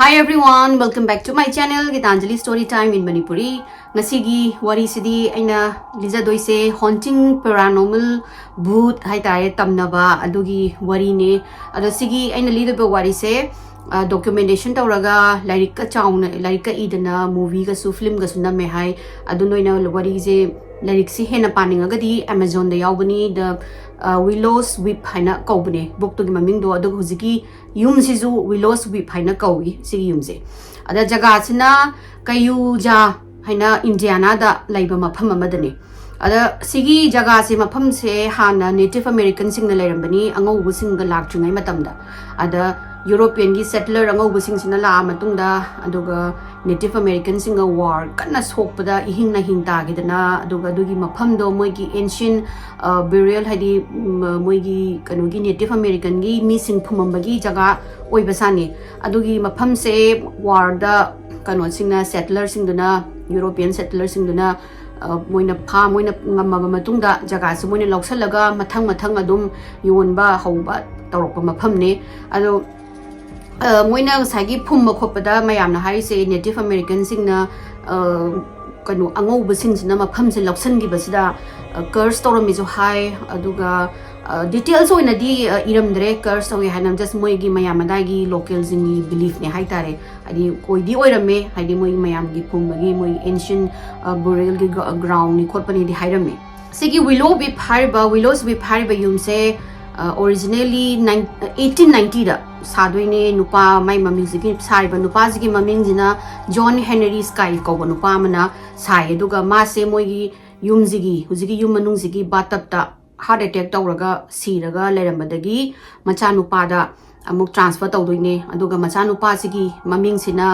Hi everyone, welcome back to my channel Gitanjali Story Time in Manipuri. Ngasigi wari sidi aina liza doise haunting paranormal bhoot haitare tamnaba adugi wari ne ado sigi aina lido wari se documentation tawraga larika chauna larika idana movie ga su film ga su na me hai adu noina wari je larik si hena paninga gadi Amazon da yaubani the Willows Weep haina kaubne book to gi maming do adu huziki yum sizu Willows Weep haina kawi sigi yumse ada jaga sina kayuja haina Indiana da laiba mafam amadani ada sigi jaga se mafam se hana Native American sing na lairambani angau bu sing ga lakchungai matamda ada European gi settler angau bu sing sina la matungda aduga Native American sing ga war kana sokpada ihing na hinta gidana aduga dugi mafam do moigi ancient burial hadi moigi kanogi Native American gi missing phumambagi jaga oibasani adugi mafam se war da kano singna settler singduna European settler singduna moina pha moina ngamma matungda jaga su moina loksalaga mathang adum yonba hauba tawrokpa mafam ne ado moina sagi phumma khopada mayamna harise Native American singna kanu angau basing sina mafam se loksan gi basida curse tawrami jo hai aduga details oina di iramdre curse oy hanam just moigi mayamada gi locals ni belief ne haitare adi koi di oirame haidi moi mayam gi phumagi moi ancient burial gi ground ni khotpani di hairame sigi Willow Weep hariba Willows Weep hariba yumse originally 1890 da sadoine nupa mai maming sigi sariba nupa sigi maming jina John Henry Sky ko nupa mana sai aduga ma se moigi yumzigi huzigi yum manung sigi batapta heart attack tawraga siraga leirambadagi machanupa da amuk transfer tawdoine aduga machanupa sigi maming sina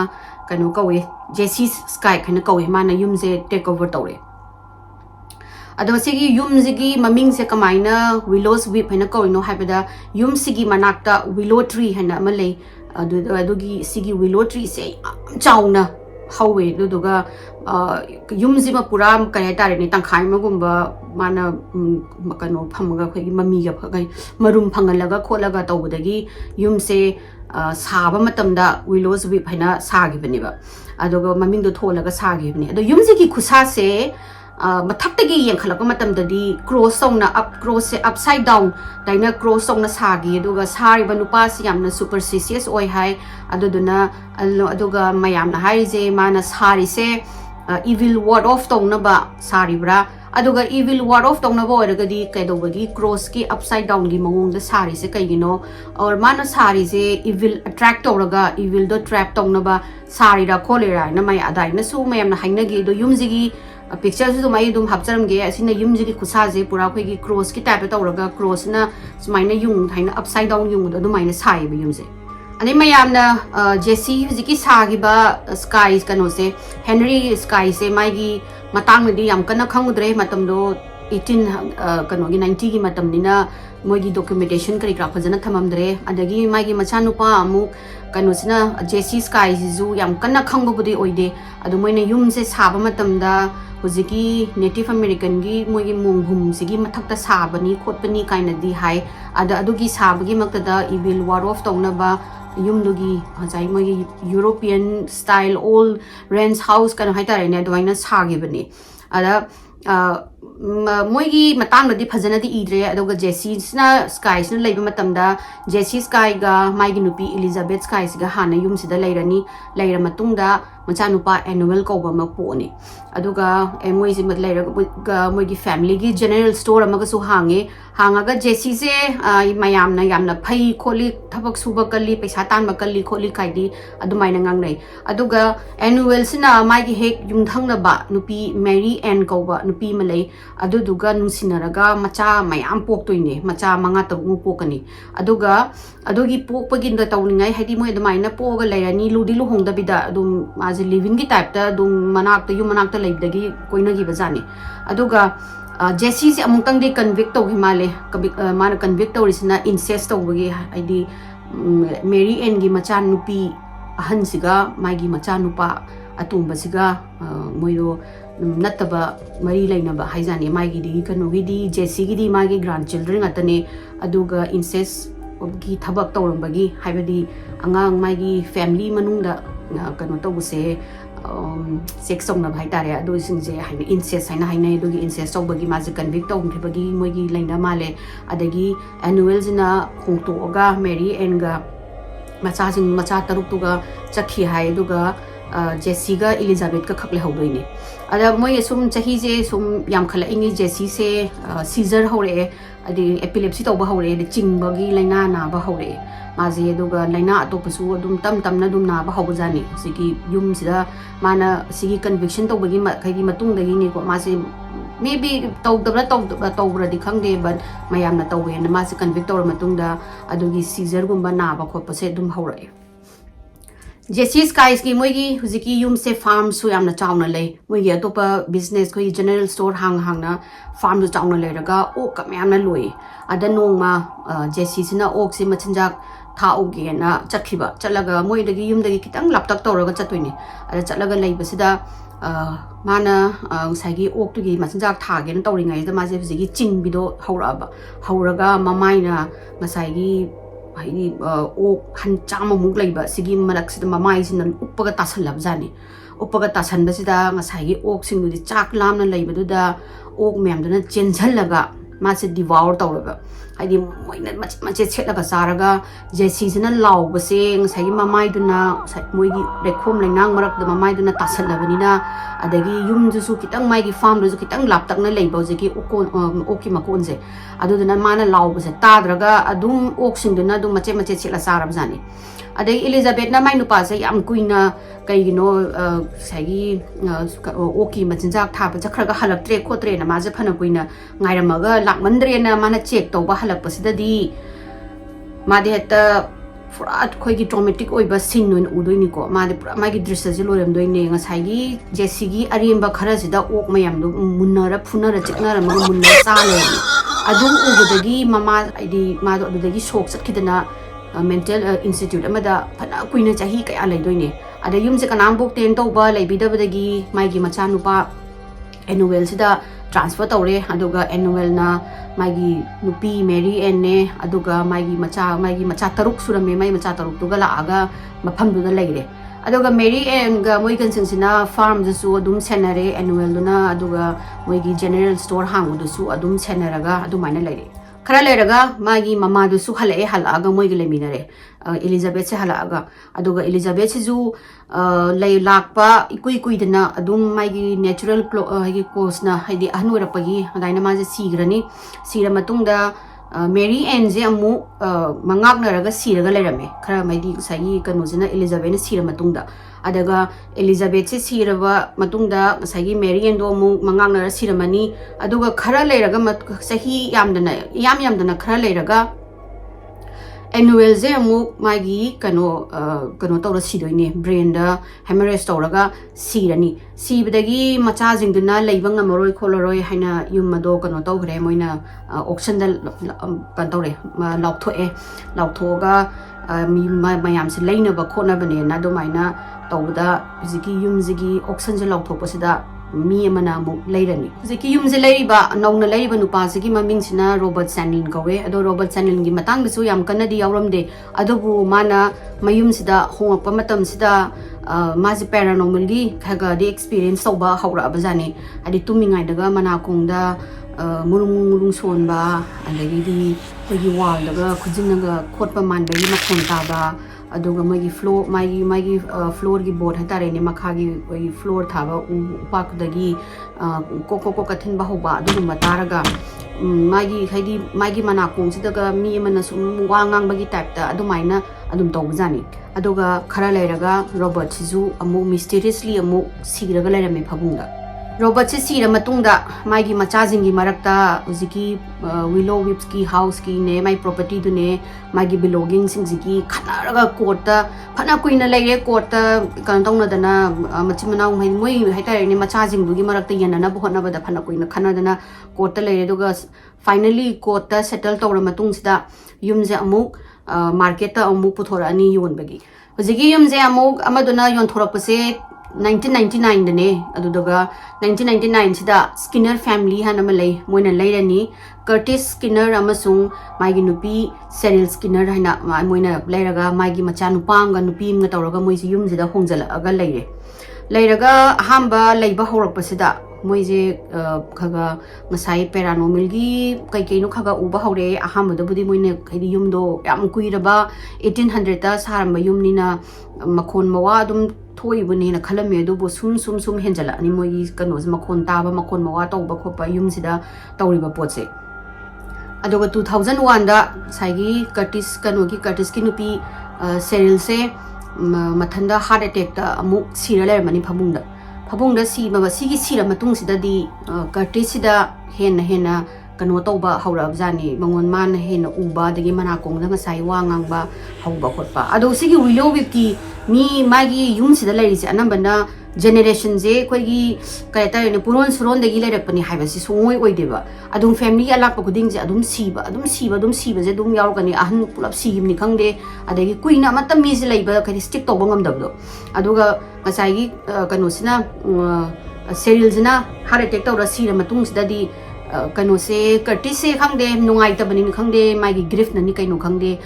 kanu kawe Jesse Sky khana kawe mana yumse take over tawre ado sigi yum sigi maming se kamaina Willows Weep hena kawino haibada yum sigi manakta willow tree hena amalei adugi sigi willow tree se chauna hawe duduga yum zima pura kaya tare ni tangkhai magumba mana kano phamaga khoi mami ga phagai marum phangalaga kholaga tawbudagi yum se saba matamda Willows Weep haina sagi baniba aduga maming do tholaga sagi bani ado yum sigi khusa se mathaptagi yengkhalakpa matamdadi cross songna up cross se upside down daina cross songna sagi aduga sariba nupa si yamna superstitious oi hai aduduna aduga mayamna haije mana sari se evil ward off tongna ba saribra aduga evil ward off tongna ba oragadi kaidobagi cross ki upside down gi mangongda sari se kaigino or mana sari se evil attract oraga evil do trap tongna ba sari ra kholera na mai adai na su mayamna hainagi do yumjigi picture su mai dum hapcharam ge asina yumjigi khusa je pura khoi gi cross ki type ta oraga cross na sumaina yung thaina upside down yung do maina sai ba yumse ani mayamna Jesse hujiki sagi ba skies kano se Henry Sky se mai gi matang di yam kana khangudre matam do 18 kano gi 90 gi matam nina moigi documentation kari gra phajana thamamdre adagi mai gi machanupa amu kano sina Jesse Sky zu yam kana khangbudi oide adu moina yum se saba matamda hujiki Native American gi moigi monghum sigi mathakta sabani khotpani kaina di hai ada adugi sabagi maktada evil war of tongna yumdugi hajai moigi European style old ranch house kana haitare ne adwaina sagi bani ada moigi matang di phajana di idre adoga Jesse sna Sky sna leiba matamda Jesse Sky ga maigi nupi Elizabeth Sky ga hana yum sida leirani leira matungda machanupa annual koba makponi aduga moisi mat leira ga moigi family gi general store amaga su hangaga Jesse se mayamna yamna phai kholi thabak suba kalli paisa tan makalli kholi kaidi adumaina ngangnai aduga annual sina maigi hek yumthangna ba nupi Mary Ann koba nupi malai aduduga nungsinaraga macha mayam poktoine macha manga tabu pokani aduga adugi pokpagin da tawningai haidi moi adumaina poga leirani ludi luhongda bida adum maji living gi type ta dum manakta yum manakta leibdagi koina gi bazani aduga Jesse se amungtang de convict to himale mana convict to risna incest to bagi haidi Mary Ann gi macha nupi ahan siga magi macha nupa atumba siga moido nataba mari laina ba haizani magi di kanu gi di Jesse gi di magi grandchildren atane aduga incest gi thabak tawrambagi haibadi angang maigi family manungda kano tawbuse sex song na bhai tare adu singje haina incest haina haina dugi incest tawbagi maji convict tawbagi moigi laina male adagi annual jina hongto oga Mary and ga macha sing macha taruk tuga chakhi hai duga Jessie ga Elizabeth ka khakle hawdoine ada moi sum chahi je sum yam khala ingi Jessie se seizure hore adi epilepsy tawba hore de chingbagi laina na ba hore maji duga laina atopasu adum tam tamna dum na ba hawjani sigi yum sida mana sigi conviction tawbagi khaigi matung dagi ni ko maji maybe tawbra di khangde but mayam na tawwe na maji convict tawra matungda adugi seizure gumba na ba khotpa se dum hawre Jessie Skies ki moigi huziki yum se farm su yamna chawna lei moigi atopa business ko general store hang na farm su chawna lei raga ok ka yamna loi ada nongma Jessie sina ok se machinjak tha oge na chakhiba chalaga moi dagi yum dagi kitang laptak tawraga chatoini ada chalaga lei basida mana sagi ok tu gi machinjak tha ge na tawringai da ma je huziki chingbido hauraga mamaina ngasai haini ok han chama muk laiba sigi marak sida mamai sin uppaga tasalab jani uppaga tasan basida ngasai gi ok sing du chak lamna laiba du da ok mem duna chenjhallaga ma se devour tawraba haidi moina mache chetlaga saraga Jessie sina law base ngasai gi mamai duna moigi rekhom lainang marak da mamai duna tasalabani na adagi yum ju su kitang mai gi farm ju kitang laptak na leiba jeki okon oki makon je aduduna mana law base tadraga adum ok sing duna dum mache chela sarab jani adai Elizabeth na mai nupa se yam kuina kaigino sagi oki machinjak thapa chakhraga halaktre khotre na maje phana kuina ngairamaga lakmandre na mana check tawba halakpasidadi made heta furat khoigi traumatic oiba sin noin udoini ko made pura magi drissa je lorem doine ngasai Jessie gi arimba khara sida ok mayam do munnara phunara chiknara ma munna chale adum ubudagi mama aidi ma do adagi shock chakhidana mental institute amada phana kuina chahi kaya leidoine ada yumse kanam bok ten tawba leibidabadagi maigi macha nupa annual sida transfer tawre aduga annual na maigi nupi Mary Ann ne aduga maigi macha taruk surame mai macha taruk tuga la aga mafam du da leire aduga Mary Ann ga moi kan sina farm du su adum senare annual duna aduga moigi general store hang du su adum senaraga adumaina leire khara leraga magi mama du su halaga moi gi leminare Elizabeth se halaga aduga Elizabeth se ju lay lakpa ikui dana adum magi natural hagi cause na haidi anura pagi adaina ma je sigrani sira matungda Mary Ann je amu mangak naraga siraga lerame khara maidi sai kanojina Elizabeth ne sira matungda adaga Elizabeth se siraba matungda sagi Mary Ann do amu mangak nara siramani aduga khara leraga sahi yamdana khara leraga annual je amu magi kano tawra sidoine brain da hemorrhage tawraga sirani sibadagi macha jingduna leiba ngamaroi kholoroi haina yumado kano tawgre moina auction da kan tawre lauthoga mayam se leina ba khona bane na do maina tawda jiki yumjigi auction je lauthopasida mi amana mu leirani jiki yumje leiriba nongna leiriba nupa sigi maming sina Robert Sandlin kawe ado Robert Sandlin gi matang bisu yam kanadi yawramde adobu mana mayum sida hongpa matam sida maji paranormal gi khaga de experience soba hawra abajani adi tumingai daga mana kongda mulung sonba adagi di kogi wall daga khujinaga khotpa manbai makhon taba aduga magi floor magi floor gi board hatare ne makhagi oi floor thaba upak dagi koko kathin ba hoba adu mataraga magi haidi magi mana kong sidaga mi mana sum wangang bagi type ta adu maina adum tawjani aduga khara leiraga Robert sizu amu mysteriously amu siraga leirame phagungda Robert se sira matungda magi machajingi marakta uziki Willow Weep ki house ki ne my property du ne magi belongings singji khanaraga court ta phana kuina leire court ta kan tongna dana machimana moi haitare ne machajing du gi marakta yana na bhona bada phana kuina khana dana court ta leire duga finally court ta settle tawra matung sida yumje amuk market ta amuk puthora ani yon bagi uziki yumje amuk amaduna yon thorak pase 1999 dane adudaga 1999 sida Skinner family hana malay moina lairani Curtis Skinner amasung maigi nupi Cheryl Skinner haina moina lairaga maigi macha nupamga nupi nga tawraga moisi yum sida hongjala aga lairaga ahamba leiba horakpasida moise khaga ngasai paranormal gi kai no khaga uba hore ahamba da budi moine khaidi yumdo yam kuiraba 1800 ta saramba yumnina makhon mawa dum thoi buni na khalame do bo sum henjala ani moi kano makhon taba makhon mawa tawba khopa yum sida tawriba potse adoga 2001 da saigi Curtis ki nupi Cheryl se mathanda heart attack ta amuk sira mani phabungda si maba sigi sira matung sida di Curtis sida hena kano tawba haura bjani mangon man hena uba dagi mana kong da ngasai wa ngangba hauba khotpa ado sigi Willow Weep ki mi magi yum sida lairi se anambana generation je koi gi kaita ne puron suron dagi lairakpani haiba si songoi oideba adum family alak khuding je adum siba je dum yaw gani ahan pulap sigimni khangde adagi kuina matam mi je laiba kadi stick tawba ngamdabdo aduga ngasai gi kano sina Cheryl jina heart attack tawra sira matung sida di kano se Curtis se khangde nungai tabani khangde magi grief nani kaino khangde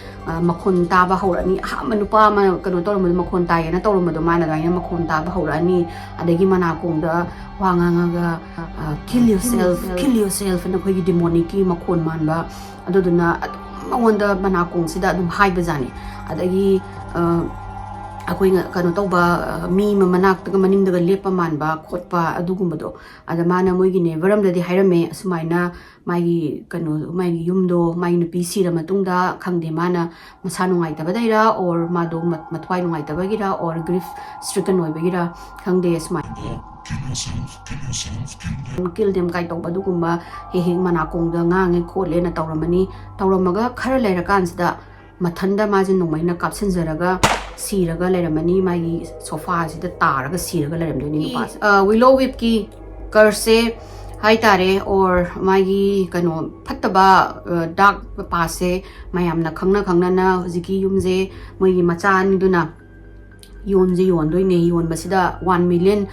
makhon taba haurani ha manupa ma kano tawra makhon ta yana tawra madu mana daina makhon taba haurani adagi mana kongda wanganga kill yourself na khoi demonic ki makhon manba aduduna amonda mana kong sida dum haiba jani adagi akoi kano tawba mi mamanak taga maning daga lepa manba khotpa adugumado ada mana moigi ne varamdadi hairame sumaina magi kano magi yumdo magi nupi sira matungda khangde mana masa nungai tabadaira or mado matwai nungai tabagira or grief stricken oibagira khangde sumai kill them kai tawba dugumba he mana kongda ngange khotle na tawramani tawramaga khara leira kansida mathanda majin nongmaina kapsinjaraga siraga lairamani magi sofa sida taraga siraga lairamdoni nupas Willow Weep ki curse hai tare or magi kano phattaba dark pase mayamna khangna na hojiki yumje moigi machan duna yonje yondoine yon basida $1 million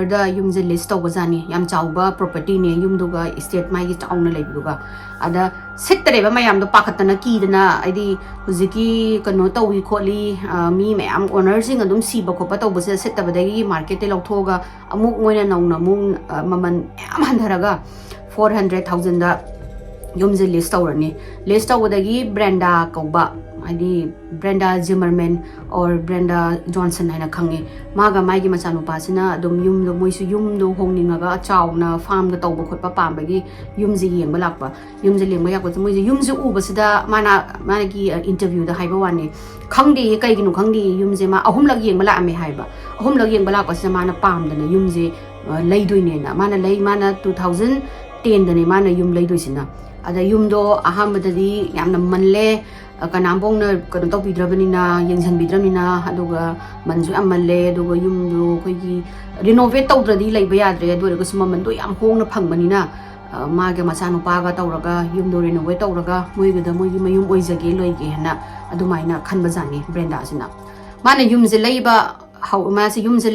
da yumje list tawbajani yam chawba property ne yumduga estate magi chawna leibuga ada sektere ba mayam do pakatana ki dana aidi hojiki kano tawi kholi mi mayam owner sing adum siba khopa tawbase sektabadagi market te lawthoga amuk moina nauna mung maman yam handharaga 400,000 da yumje list tawdagi Brenda kauba adi Brenda Zimmerman or Brenda Johnson haina khange maga maigi machanu pasina adum yumdo moisu yumdo hongningaga chawna farm ga tawba khotpa pambagi yumje yengba lakpa yumje lengba yakwa moisu yumje ubasida mana gi interview da haiba wani khangde kai ginu khangde yumje ma ahum lag yengba la ame haiba ahum lag yengba lakpa sa mana pamdana yumje leidoine na mana 2010 dane mana yum leidoisina ada yumdo ahamdadi yamna manle kanambong na kano tawbidrabanina yengsanbidramina aduga manju amalle aduga yumdu khoi renovate tawdradi leiba yadre aduga sumamandu yam hongna phangbanina mage masanu paga tawraga yumdo renovate tawraga moigada moigi mayum oijage loige hana adumaina khanbajani Brenda sina mana yumje leiba how masi yumje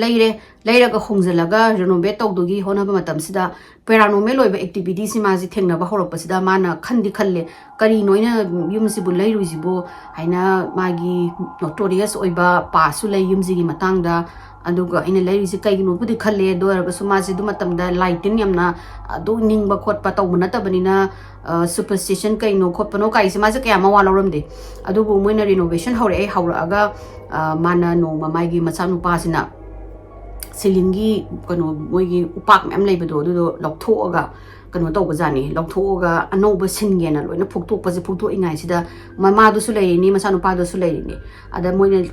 leiraga hongjalaga renovate tawdugi honaba matamsida paranormal oiba activity si masi thengnaba horopasida mana khandi khalle kari noina yumsi bu leiruisibo haina magi notorious oiba pasu lei yumji gi matangda aduga ina leirisi kaigino budi khalle doraga sumasi du matamda lightin yamna adu ningba khotpa tawbuna tabanina superstition kaino khotpano kaisi masi kaya ma walawramde adubu moina renovation hauraga mana no magi machanu pasina silingi kano moigi upak mem leibado do lokthoga kano tawbajani lokthoga anoba singena loina phuktok ingai sida mama du su leini masanu pa du su leini ada moina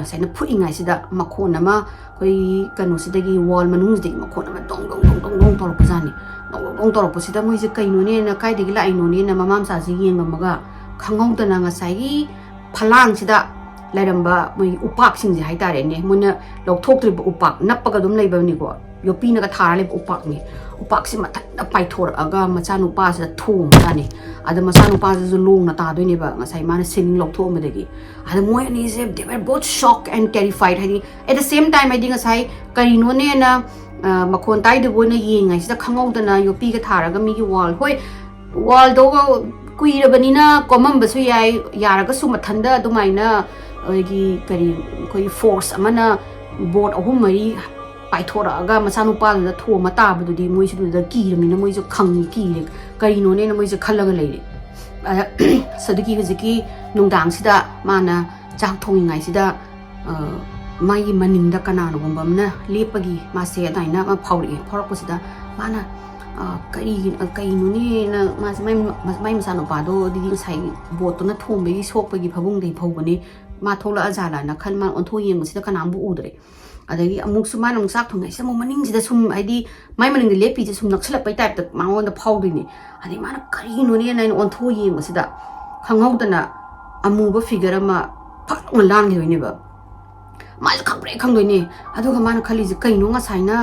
saina phu ingai sida makhona ma koi kano sidagi wall manung digi makhona ma dong torpajani dong torpasida moise kaino ne na kai digi lai no ne na mamam sa si yengamaga khangongdana ngasai phalang sida lairamba moi upak singje haitare ne muna lokthoktriba upak nappaga dum leibani ko ꯌꯣꯄꯤꯅꯒ ꯊꯥꯔ ꯂꯩꯕ ꯎꯄꯥꯛꯅꯤ ꯎꯄꯥꯛꯁꯤ ꯃꯊꯟꯇ ꯄꯥꯏꯊꯣꯔꯛꯑꯒ ꯃꯆꯥꯅꯨꯄꯥꯁꯤꯗ ꯊꯣꯝꯖꯥꯅꯤ ꯑꯗ ꯃꯆꯥꯅꯨꯄꯥꯁꯤꯁꯨ ꯂꯣꯡꯅ ꯇꯥꯗꯣꯏꯅꯦꯕ ꯉꯁꯥꯏ ꯃꯥꯅ ꯁꯤꯡ ꯂꯧꯊꯣꯛꯑꯝꯕꯗꯒꯤ ꯑꯗ ꯃꯣꯏ ꯑꯅꯤꯁꯦ ꯗꯦ ꯋꯦꯔ ꯕꯣꯠ ꯁꯣꯛ ꯑꯦꯟ ꯇꯦꯔꯤꯐꯥꯏഡ് ꯍꯥꯏꯗꯤ ꯑꯦꯠ ꯗ ꯁꯦꯝ ꯇꯥꯏꯝ ꯍꯥꯏꯗꯤ ꯉꯁꯥꯏ ꯀꯔꯤꯅꯣꯅꯦꯅ ꯃꯈꯣꯟ ꯇꯥꯏꯗꯕ ꯑꯣꯏꯅ ꯌꯦꯡꯉꯩꯁꯤꯗ ꯈꯪꯍꯧꯗꯅ ꯌꯣꯄꯤꯒ ꯊꯥꯔꯒ ꯃꯤꯒꯤ ꯋꯥꯜ ꯍꯣꯏ ꯋꯥꯜꯗꯣ ꯀꯨꯏꯔꯕꯅꯤꯅ ꯀꯣꯝꯃꯝꯕꯁꯨ ꯌꯥꯏ ꯌꯥꯔꯒꯁꯨ ꯃꯊꯟꯗ ꯑꯗꯨꯃꯥꯏꯅ ꯑꯩꯈꯣꯏꯒꯤ ꯀꯔꯤ ꯑꯩꯈꯣꯏꯒꯤ ꯐꯣꯔꯁ ꯑꯃꯅ ꯕꯣꯠ ꯑꯍꯨꯝ ꯃꯔꯤ ꯄꯥꯏꯊꯣꯔꯛꯑꯒ ꯃꯆꯥꯅꯨꯄꯥꯗꯨꯗ ꯊꯣꯝꯃ ꯇꯥꯕꯗꯨꯗꯤ ꯃꯣꯏꯁꯨꯗꯨꯗ ꯀꯤꯔꯕꯅꯤꯅ ꯃꯣꯏꯁꯨ ꯈꯪꯉꯤ ꯀꯤꯔꯦ ꯀꯔꯤꯅꯣꯅꯦꯅ ꯃꯣꯏꯁꯨ ꯈꯜꯂꯒ ꯂꯩꯔꯦ ꯑꯗꯨꯒꯤ ꯍꯧꯖꯤꯛꯀꯤ ꯅꯨꯡꯗꯥꯡꯁꯤꯗ ꯃꯥꯅ ꯆꯥꯛ ꯊꯣꯡꯉꯤꯉꯩꯁꯤꯗ ꯃꯥꯒꯤ ꯃꯅꯤꯡꯗ ꯀꯅꯥꯅꯒꯨꯝꯕ ꯑꯃꯅ ꯂꯦꯞꯄꯒꯤ ꯃꯥꯁꯦ ꯑꯗꯨꯃꯥꯏꯅ ꯑꯃ ꯐꯥꯎꯔꯛꯄꯁꯤꯗ ꯃꯥꯅ ꯀꯩꯅꯣꯅꯦꯅ ꯃꯥꯁꯦ ꯃꯥꯏ ꯃꯆꯥꯅꯨꯄꯥꯗꯣ ꯑꯗꯨꯗꯤ ꯉꯁꯥꯏ ꯕꯣꯠꯇꯨꯅ ꯊꯣꯝꯕꯒꯤ ꯁꯣꯛꯄꯒꯤ ꯐꯕꯨꯡꯗꯒꯤ ꯐꯧꯕꯅꯤ ꯃꯥ ꯊꯣꯛꯂꯛꯑꯖꯥꯠꯂꯥꯅ ꯈꯜ ꯃꯥꯅ ꯑꯣꯟꯊꯣꯛ ꯌꯦꯡꯕꯁꯤꯗ ꯀꯅꯥꯝꯕꯨ ꯎꯗ꯭ꯔꯦ ꯑꯗꯒꯤ ꯑꯃꯨꯛꯁꯨ ꯃꯥꯅ ꯑꯃꯨꯛ ꯆꯥꯛ ꯊꯣꯡꯉꯩꯁꯤꯗ ꯑꯃꯨꯛ ꯃꯅꯤꯡꯁꯤꯗ ꯁꯨꯝ ꯍꯥꯏꯗꯤ ꯃꯥꯏ ꯃꯅꯤꯡꯗ ꯂꯦꯞꯄꯤꯁꯦ ꯁꯨꯝ ꯅꯛꯁꯤꯜꯂꯛꯄꯩ ꯇꯥꯏꯞꯇ ꯃꯉꯣꯟꯗ ꯐꯥꯎꯗꯣꯏꯅꯦ ꯑꯗꯩ ꯃꯥꯅ ꯀꯔꯤꯅꯣꯅꯦꯅ ꯑꯩꯅ ꯑꯣꯟꯊꯣꯛ ꯌꯦꯡꯕꯁꯤꯗ ꯈꯪꯍꯧꯗꯅ ꯑꯃꯨꯕ ꯐꯤꯒꯔ ꯑꯃ ꯐꯛꯅ ꯂꯥꯟꯈꯤꯗꯣꯏꯅꯦꯕ ꯃꯥꯁꯨ ꯈꯪꯗꯣꯏꯅꯦ ꯑꯗꯨꯒ ꯃꯥꯅ ꯈꯜꯂꯤꯁꯦ ꯀꯩꯅꯣ ꯉꯁꯥꯏꯅ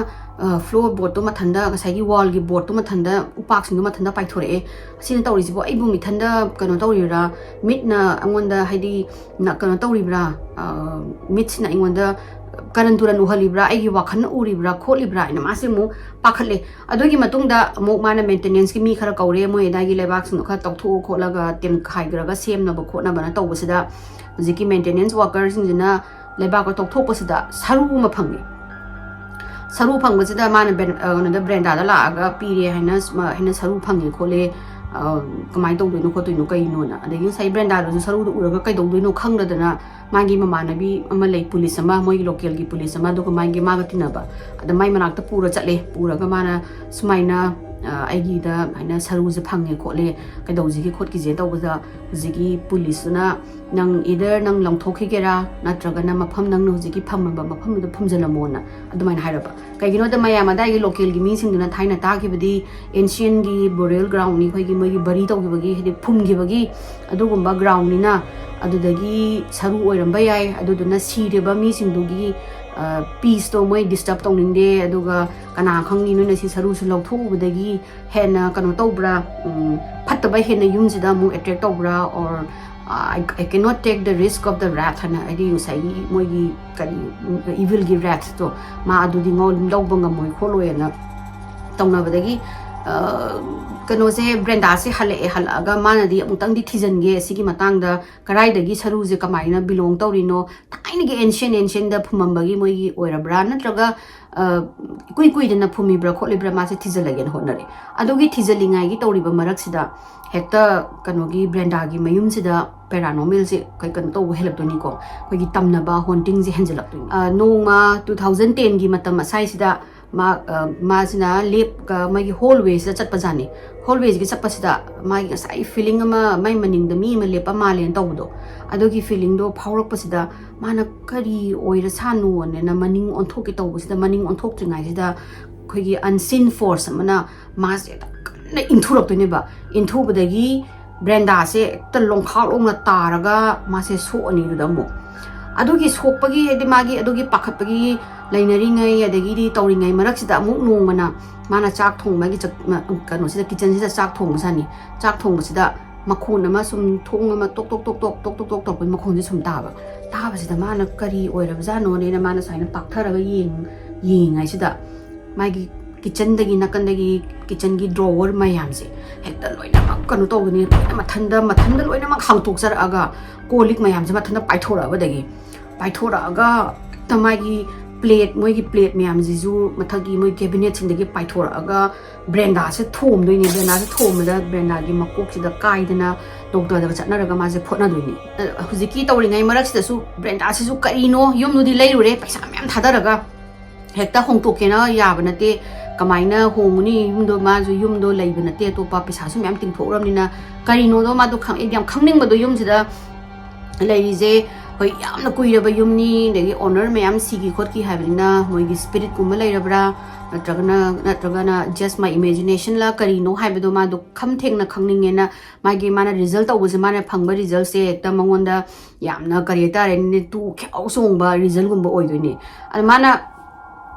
ꯐ꯭ꯂꯣꯔ ꯕꯣꯔꯗꯇꯣ ꯃꯊꯟꯗ ꯉꯁꯥꯏꯒꯤ ꯋꯥꯜꯒꯤ ꯕꯣꯔꯗꯇꯣ ꯃꯊꯟꯗ ꯎꯄꯥꯛꯁꯤꯡꯗꯣ ꯃꯊꯟꯗ ꯄꯥꯏꯊꯣꯔꯛꯑꯦ ꯑꯁꯤꯅ ꯇꯧꯔꯤꯁꯤꯕꯣ ꯑꯩꯕꯨ ꯃꯤꯊꯟꯗ ꯀꯩꯅꯣ ꯇꯧꯔꯤꯕ꯭ꯔꯥ ꯃꯤꯠꯅ ꯑꯩꯉꯣꯟꯗ ꯍꯥꯏꯗꯤ ꯀꯩꯅꯣ ꯇꯧꯔꯤꯕ꯭ꯔꯥ ꯃꯤꯠꯁꯤꯅ ꯑꯩꯉꯣꯟꯗ ꯀꯔꯟ ꯇꯨꯔꯟ ꯎꯍꯜꯂꯤꯕ꯭ꯔꯥ ꯑꯩꯒꯤ ꯋꯥꯈꯜꯅ ꯎꯔꯤꯕ꯭ꯔꯥ ꯈꯣꯠꯂꯤꯕ꯭ꯔꯥ ꯍꯥꯏꯅ ꯃꯥꯁꯦ ꯑꯃꯨꯛ ꯄꯥꯈꯠꯂꯦ ꯑꯗꯨꯒꯤ ꯃꯇꯨꯡꯗ ꯑꯃꯨꯛ ꯃꯥꯅ ꯃꯦꯟꯇꯦꯅꯦꯟꯁꯀꯤ ꯃꯤ ꯈꯔ ꯀꯧꯔꯦ ꯃꯣꯏ ꯑꯗꯥꯏꯒꯤ ꯂꯩꯕꯥꯛꯁꯤꯡꯗꯣ ꯈꯔ ꯇꯧꯊꯣꯛꯑ ꯈꯣꯠꯂꯒ ꯇꯦꯝꯈꯥꯏꯈ꯭ꯔꯒ ꯁꯦꯝꯅꯕ ꯈꯣꯠꯅꯕꯅ ꯇꯧꯕꯁꯤꯗ ꯍꯧꯖꯤꯛꯀꯤ ꯃꯦꯟꯇꯦꯅꯦꯟꯁ ꯋꯥꯀꯔꯁꯤꯡꯁꯤꯅ ꯂꯩꯕꯥꯛꯇꯣ ꯇꯧꯊꯣꯛꯄꯁꯤꯗ ꯁꯔꯨ ꯑꯃ ꯐꯪꯉꯦ ꯁꯔꯨ ꯐꯪꯕꯁꯤꯗ ꯃꯥꯅ ꯀꯩꯅꯣꯗ ꯕ꯭ꯔꯦꯟꯗꯥꯗ ꯂꯥꯛꯑꯒ ꯄꯤꯔꯦ ꯍꯥꯏꯅ ꯁꯔꯨ ꯐꯪꯉꯦ ꯈꯣꯠꯂꯦ ꯀꯃꯥꯏꯅ ꯇꯧꯗꯣꯏꯅꯣ ꯈꯣꯠꯇꯣꯏꯅꯣ ꯀꯩꯅꯣꯅ ꯑꯗꯒꯤ ꯉꯁꯥꯏ ꯕ꯭ꯔꯦꯟꯗꯥꯗꯨꯁꯨ ꯁꯔꯨꯗꯣ ꯎꯔꯒ ꯀꯩꯗꯧꯗꯣꯏꯅೋ ꯈꯪꯗꯗꯅ ꯃꯥꯒꯤ ꯃꯃꯥꯟꯅꯕꯤ ꯑꯃ ꯂꯩ ꯄꯨꯂꯤꯁ ꯑꯃ ꯃꯣꯏꯒꯤ ꯂꯣꯀꯦꯜꯒꯤ ꯄꯨꯂꯤꯁ ꯑꯃ ꯑꯗꯨꯒ ꯃꯥꯒ ꯇꯤꯟꯅꯕ ꯑꯗ ꯃꯥꯏ ꯃꯅꯥꯛꯇ ꯄꯨꯔ ꯆꯠꯂꯦ ꯄꯨꯔꯒ ꯃꯥꯅ ꯁꯨꯃꯥꯏꯅ ꯑꯩꯒꯤꯗ ꯍꯥꯏꯅ ꯁꯔꯨꯁꯦ ꯐꯪꯉꯦ ꯈꯣꯠꯂꯦ ꯀꯩꯗꯧꯁꯤꯒꯦ ꯈꯣꯠꯈꯤꯁꯦ ꯇꯧꯕꯗ ꯍꯧꯖꯤꯛꯀꯤ ꯄꯨꯂꯤꯁꯇꯨꯅ ꯅꯪ ꯏꯗꯔ ꯅꯪ ꯂꯪꯊꯣꯛꯈꯤꯒꯦꯔꯥ ꯅꯠꯇ꯭ꯔꯒꯅ ꯃꯐꯝ ꯅꯪꯅ ꯍꯧꯖꯤꯛꯀꯤ ꯐꯝꯃꯕ ꯃꯐꯝꯗꯨꯗ ꯐꯨꯝꯖꯤꯜꯂꯝꯃꯣꯅ ꯑꯗꯨꯃꯥꯏꯅ ꯍꯥꯏꯔꯕ ꯀꯩꯒꯤꯅꯣꯗ ꯃꯌꯥꯝ ꯑꯗꯥꯏꯒꯤ ꯂꯣꯀꯦꯜꯒꯤ ꯃꯤꯁꯤꯡꯗꯨꯅ ꯊꯥꯏꯅ ꯇꯥꯈꯤꯕꯗꯤ ꯑꯦꯟꯁꯤꯌꯟꯒꯤ ꯕꯣꯔꯦꯜ ꯒ꯭ꯔꯥꯎꯟꯅꯤ ꯑꯩꯈꯣꯏꯒꯤ ꯃꯣꯏꯒꯤ ꯕꯔꯤ ꯇꯧꯈꯤꯕꯒꯤ ꯍꯥꯏꯗꯤ ꯐꯨꯝꯈꯤꯕꯒꯤ ꯑꯗꯨꯒꯨꯝꯕ ꯒ꯭ꯔꯥꯎꯟꯅꯤꯅ ꯑꯗꯨꯗꯒꯤ ꯁꯔꯨ ꯑꯣꯏꯔꯝꯕ ꯌꯥꯏ ꯑꯗꯨꯗꯨꯅ ꯁꯤꯔꯤꯕ ꯃꯤꯁꯤꯡꯗꯨꯒꯤ ꯄꯤꯁꯇꯣ ꯃꯣꯏ ꯗꯤꯁꯇꯔꯕ ꯇꯧꯅꯤꯡꯗꯦ ꯑꯗꯨꯒ ꯀꯅꯥ ꯈꯪꯅꯤ ꯅꯣꯏꯅ ꯁꯤ ꯁꯔꯨꯁꯨ ꯂꯧꯊꯣꯛꯎꯕꯗꯒꯤ ꯍꯦꯟꯅ ꯀꯩꯅꯣ ꯇꯧꯕ꯭ꯔꯥ ꯐꯠꯇꯕ ꯍꯦꯟꯅ ꯌꯨꯝꯁꯤꯗ ꯑꯃꯨꯛ ꯑꯦꯇ꯭ꯔꯦꯛ ꯇꯧꯕ꯭ꯔꯥ or I cannot take the risk of the wrath ꯍꯥꯏꯅ ꯍꯥꯏꯗꯤ ꯉꯁꯥꯏꯒꯤ ꯃꯣꯏꯒꯤ ꯀꯔꯤ ivilꯒꯤ wrathꯇꯣ ꯃꯥ ꯑꯗꯨꯗꯤ ꯂꯧꯕ ꯉꯝꯃꯣꯏ ꯈꯣꯠꯂꯣꯏꯅ ꯇꯧꯅꯕꯗꯒꯤ ꯀꯩꯅꯣꯁꯦ ꯕ꯭ꯔꯦꯟꯗꯥꯁꯦ ꯍꯜꯂꯛꯑꯒ ꯃꯥꯅꯗꯤ ꯑꯃꯨꯛꯇꯪꯗꯤ ꯊꯤꯖꯤꯟꯒꯦ ꯁꯤꯒꯤ ꯃꯇꯥꯡꯗ ꯀꯗꯥꯏꯗꯒꯤ ꯁꯔꯨꯁꯦ ꯀꯃꯥꯏꯅ ꯕꯤꯂꯣꯡ ꯇꯧꯔꯤꯅꯣ ꯊꯥꯏꯅꯒꯤ ꯑꯦꯟꯁꯤꯌꯟꯗ ꯐꯨꯝꯃꯝꯕꯒꯤ ꯃꯣꯏꯒꯤ ꯑꯣꯏꯔꯕ꯭ꯔꯥ ꯅꯠꯇ꯭ꯔꯒ ꯏꯀꯨꯏ ꯀꯨꯏꯗꯅ ꯐꯨꯝꯃꯤꯕ꯭ꯔꯥ ꯈꯣꯠꯂꯤꯕ꯭ꯔꯥ ꯃꯥꯁꯦ ꯊꯤꯖꯤꯜꯂꯒꯦꯅ ꯍꯣꯠꯅꯔꯦ ꯑꯗꯨꯒꯤ ꯊꯤꯖꯤꯜꯂꯤꯉꯩꯒꯤ ꯇꯧꯔꯤꯕ ꯃꯔꯛꯁꯤꯗ ꯍꯦꯛꯇ ꯀꯩꯅꯣꯒꯤ ꯕ꯭ꯔꯦꯟꯗꯥꯒꯤ ꯃꯌꯨꯝꯁꯤꯗ ꯄꯦꯔꯥꯅꯣꯃꯦꯜꯁꯦ ꯀꯩꯅꯣ ꯇꯧꯕ ꯍꯦꯜꯂꯛꯇꯣꯏꯅꯤꯀꯣ ꯑꯩꯈꯣꯏꯒꯤ ꯇꯝꯅꯕ ꯍꯣꯟꯇꯤꯡꯁꯦ ꯍꯦꯟꯖꯜꯂꯛꯇꯣꯏꯅꯤ ꯅꯣꯡꯃ 2010ꯒꯤ ꯃꯇꯝ ꯑꯁꯥꯏꯁꯤꯗ ꯃꯥꯁꯤꯅ ꯂꯦꯞꯀ ꯃꯥꯒꯤ ꯍꯣꯜꯋꯦꯁꯤꯗ ꯆꯠꯄꯖꯥꯠꯅꯤ ꯍꯣꯜꯋꯦꯁꯤꯒꯤ ꯆꯠꯄꯁꯤda ꯃꯥꯒꯤ ꯉꯁꯥꯏ ꯐꯤꯂꯤꯡ ꯑꯃ ꯃꯥꯏ ꯃꯅꯤꯡꯗ ꯃꯤ ꯑꯃ ꯂꯦꯞꯄ ꯃꯥꯜꯂꯦꯅ ꯇꯧꯕꯗꯣ ꯑꯗꯨꯒꯤ ꯐꯤꯂꯤꯡꯗꯣ ꯐꯥꯎꯔꯛꯄꯁꯤꯗ ꯃꯥꯅ ꯀꯔꯤ ꯑꯣꯏꯔꯁꯥꯅꯣꯅ ꯃꯅꯤꯡ ꯑꯣꯟꯊꯣꯛꯀꯦ ꯇꯧꯕꯁꯤꯗ ꯃꯅꯤꯡ ꯑꯣꯟꯊꯣꯛꯇ꯭ꯔꯤꯉꯩꯁꯤꯗ ꯑꯩꯈꯣꯏꯒꯤ ꯑꯟꯁꯤꯟ ꯐꯣꯔꯁ ꯑꯃꯅ ꯃꯥꯁꯦ ꯀꯟꯅ ꯏꯟꯊꯨꯔꯛꯇꯣꯏꯅꯦꯕ ꯏꯟꯊꯨꯕꯗꯒꯤ ꯕ꯭ꯔꯦꯟꯗꯥꯁꯦ ꯍꯦꯛꯇ ꯂꯣꯡꯈꯥꯛꯂꯣꯡꯅ ꯇꯥꯔꯒ ꯃꯥꯁꯦ ꯁꯣꯛꯑꯅꯤ ꯑꯗꯨꯗ ꯑꯃꯨꯛ ꯑꯗꯨꯒꯤ ꯁꯣꯛꯄꯒꯤ ꯍꯥꯏꯗꯤ ꯃꯥꯒꯤ ꯑꯗꯨꯒꯤ ꯄꯥꯈꯠꯄꯒꯤ ꯂꯩꯅꯔꯤꯉꯩ ꯑꯗꯒꯤꯗꯤ ꯇꯧꯔꯤꯉꯩ ꯃꯔꯛꯁꯤꯗ ꯑꯃꯨꯛ ꯅꯣꯡꯃꯅ ꯃꯥꯅ ꯆꯥꯛ ꯊꯣꯡꯕꯒꯤ ꯀꯩꯅꯣꯁꯤꯗ ꯀꯤꯆꯟꯁꯤꯗ ꯆꯥꯛ ꯊꯣꯡꯕꯖꯥꯠꯅꯤ ꯆꯥꯛ ꯊꯣꯡꯕꯁꯤꯗ ꯃꯈꯣꯟ ꯑꯃ ꯁꯨꯝ ꯊꯣꯡ ꯑꯃ ꯇꯣꯛ ꯇꯣꯛ ꯇꯣꯛ ꯇꯣꯛ ꯇꯣꯛ ꯇꯣꯛ ꯇꯣꯛ ꯇꯧꯕꯒꯤ ꯃꯈꯣꯟꯁꯦ ꯁꯨꯝ ꯇꯥꯕꯁꯤꯗ ꯃꯥꯅ ꯀꯔꯤ ꯑꯣꯏꯔꯕꯖꯥꯠꯅꯣꯅꯦꯅ ꯃꯥꯅ ꯁꯨꯃꯥꯏꯅ ꯄꯥꯛꯊꯔꯒ ꯌꯦꯡꯉꯤꯉꯩꯁꯤꯗ ꯃꯥꯒꯤ ꯀꯤꯆꯟꯗꯒꯤ ꯅꯥꯀꯟꯗꯒꯤ ꯀꯤꯆꯟꯒꯤ ꯗ꯭ꯔꯣꯋꯔ ꯃꯌꯥꯝꯁꯦ ꯍꯦꯛꯇ ꯂꯣꯏꯅꯃꯛ ꯀꯩꯅꯣ ꯇꯧꯒꯅꯤ ꯃꯊꯟꯗ ꯂꯣꯏꯅꯃꯛ ꯍꯥꯡꯇꯣꯛꯆꯔꯛꯑꯒ ꯀꯣꯜ ꯂꯤꯛ ꯃꯌꯥꯝꯁꯦ ꯃꯊꯟꯇ ꯄꯥꯏꯊꯣꯔꯛꯑꯒ ꯍꯦꯛꯇ ꯃꯥꯒꯤ ꯃꯣꯏꯒꯤ ꯄ꯭ꯂꯦꯠ ꯃꯌꯥꯝꯁꯤꯁꯨ ꯃꯊꯛꯀꯤ ꯃꯣꯏ ꯀꯦꯕꯤꯅꯦꯠꯁꯤꯡꯗꯒꯤ ꯄꯥꯏꯊꯣꯔꯛꯑꯒ ꯕ꯭ꯔꯦꯟꯗꯥꯁꯦ ꯊꯣꯝꯗꯣꯏꯅꯤ ꯕ꯭ꯔꯦꯟꯗꯥꯁꯦ ꯊꯣꯝꯕꯗ ꯕ꯭ꯔꯦꯟꯗꯥꯒꯤ ꯃꯀꯣꯛꯁꯤꯗ ꯀꯥꯏꯗꯅ ꯗꯣꯛꯇꯔꯗꯒ ꯆꯠꯅꯔꯒ ꯃꯥꯁꯦ ꯐꯣꯠꯅꯗꯣꯏꯅꯤ ꯍꯧꯖꯤꯛꯀꯤ ꯇꯧꯔꯤꯉꯩ ꯃꯔꯛꯁꯤꯗꯁꯨ ꯕ꯭ꯔꯦꯟꯗꯥꯁꯤꯁꯨ ꯀꯔꯤꯅꯣ ꯌꯨꯝꯗꯨꯗꯤ ꯂꯩꯔꯨꯔꯦ ꯄꯩꯁꯥ ꯃꯌꯥꯝ ꯊꯥꯗꯔꯒ ꯍꯦꯛꯇ ꯍꯣꯡꯇꯣꯛꯀꯦꯅ ꯌꯥꯕ ꯅꯠꯇꯦ ꯀꯃꯥꯏꯅ ꯍꯣꯡꯉꯨꯅꯤ ꯌꯨꯝꯗꯣ ꯃꯥꯁꯨ ꯌꯨꯝꯗꯣ ꯂꯩꯕ ꯅꯠꯇꯦ ꯑꯇꯣꯞꯄ ꯄꯩꯁꯥꯁꯨ ꯃꯌꯥꯝ ꯇꯤꯡꯊꯣꯛꯎꯔꯕꯅꯤꯅ ꯀꯔꯤꯅꯣꯗꯣ ꯃꯥꯗꯣ ꯌꯥꯝ ꯈꯪꯅꯤꯡꯕꯗꯣ ꯌꯨꯝꯁꯤꯗ ꯂꯩꯔꯤꯁꯦ ꯍꯣꯏ ꯌꯥꯝꯅ ꯀꯨꯏꯔꯕ ꯌꯨꯝꯅꯤ ꯑꯗꯒꯤ ꯑꯣꯅꯔ ꯃꯌꯥꯝ ꯁꯤꯒꯤ ꯈꯣꯠꯈꯤ ꯍꯥꯏꯕꯅꯤꯅ ꯃꯣꯏꯒꯤ ꯁ꯭ꯄꯤꯔꯤꯠꯀꯨꯝꯕ ꯂꯩꯔꯕ꯭ꯔꯥ ꯅꯠꯇ꯭ꯔꯒꯅ ꯖꯁ ꯃꯥꯏ ꯏꯃꯦꯖꯤꯅꯦꯁꯟꯂ ꯀꯔꯤꯅꯣ ꯍꯥꯏꯕꯗꯣ ꯃꯥꯗꯣ ꯊꯦꯡꯅ ꯈꯪꯅꯤꯡꯉꯦꯅ ꯃꯥꯅ ꯔꯤꯖꯜ ꯇꯧꯕꯁꯦ ꯃꯥꯅ ꯐꯪꯕ ꯔꯤꯖꯜꯁꯦ ꯍꯦꯛꯇ ꯃꯉꯣꯟꯗ ꯌꯥꯝꯅ ꯀꯔꯤ ꯍꯥꯏꯇꯥꯔꯦ ꯇꯨ ꯈꯦꯎ ꯆꯣꯡꯕ ꯔꯤꯖꯜꯒꯨꯝꯕ ꯑꯣꯏꯗꯣꯏꯅꯦ ꯑꯗ ꯃꯥꯅ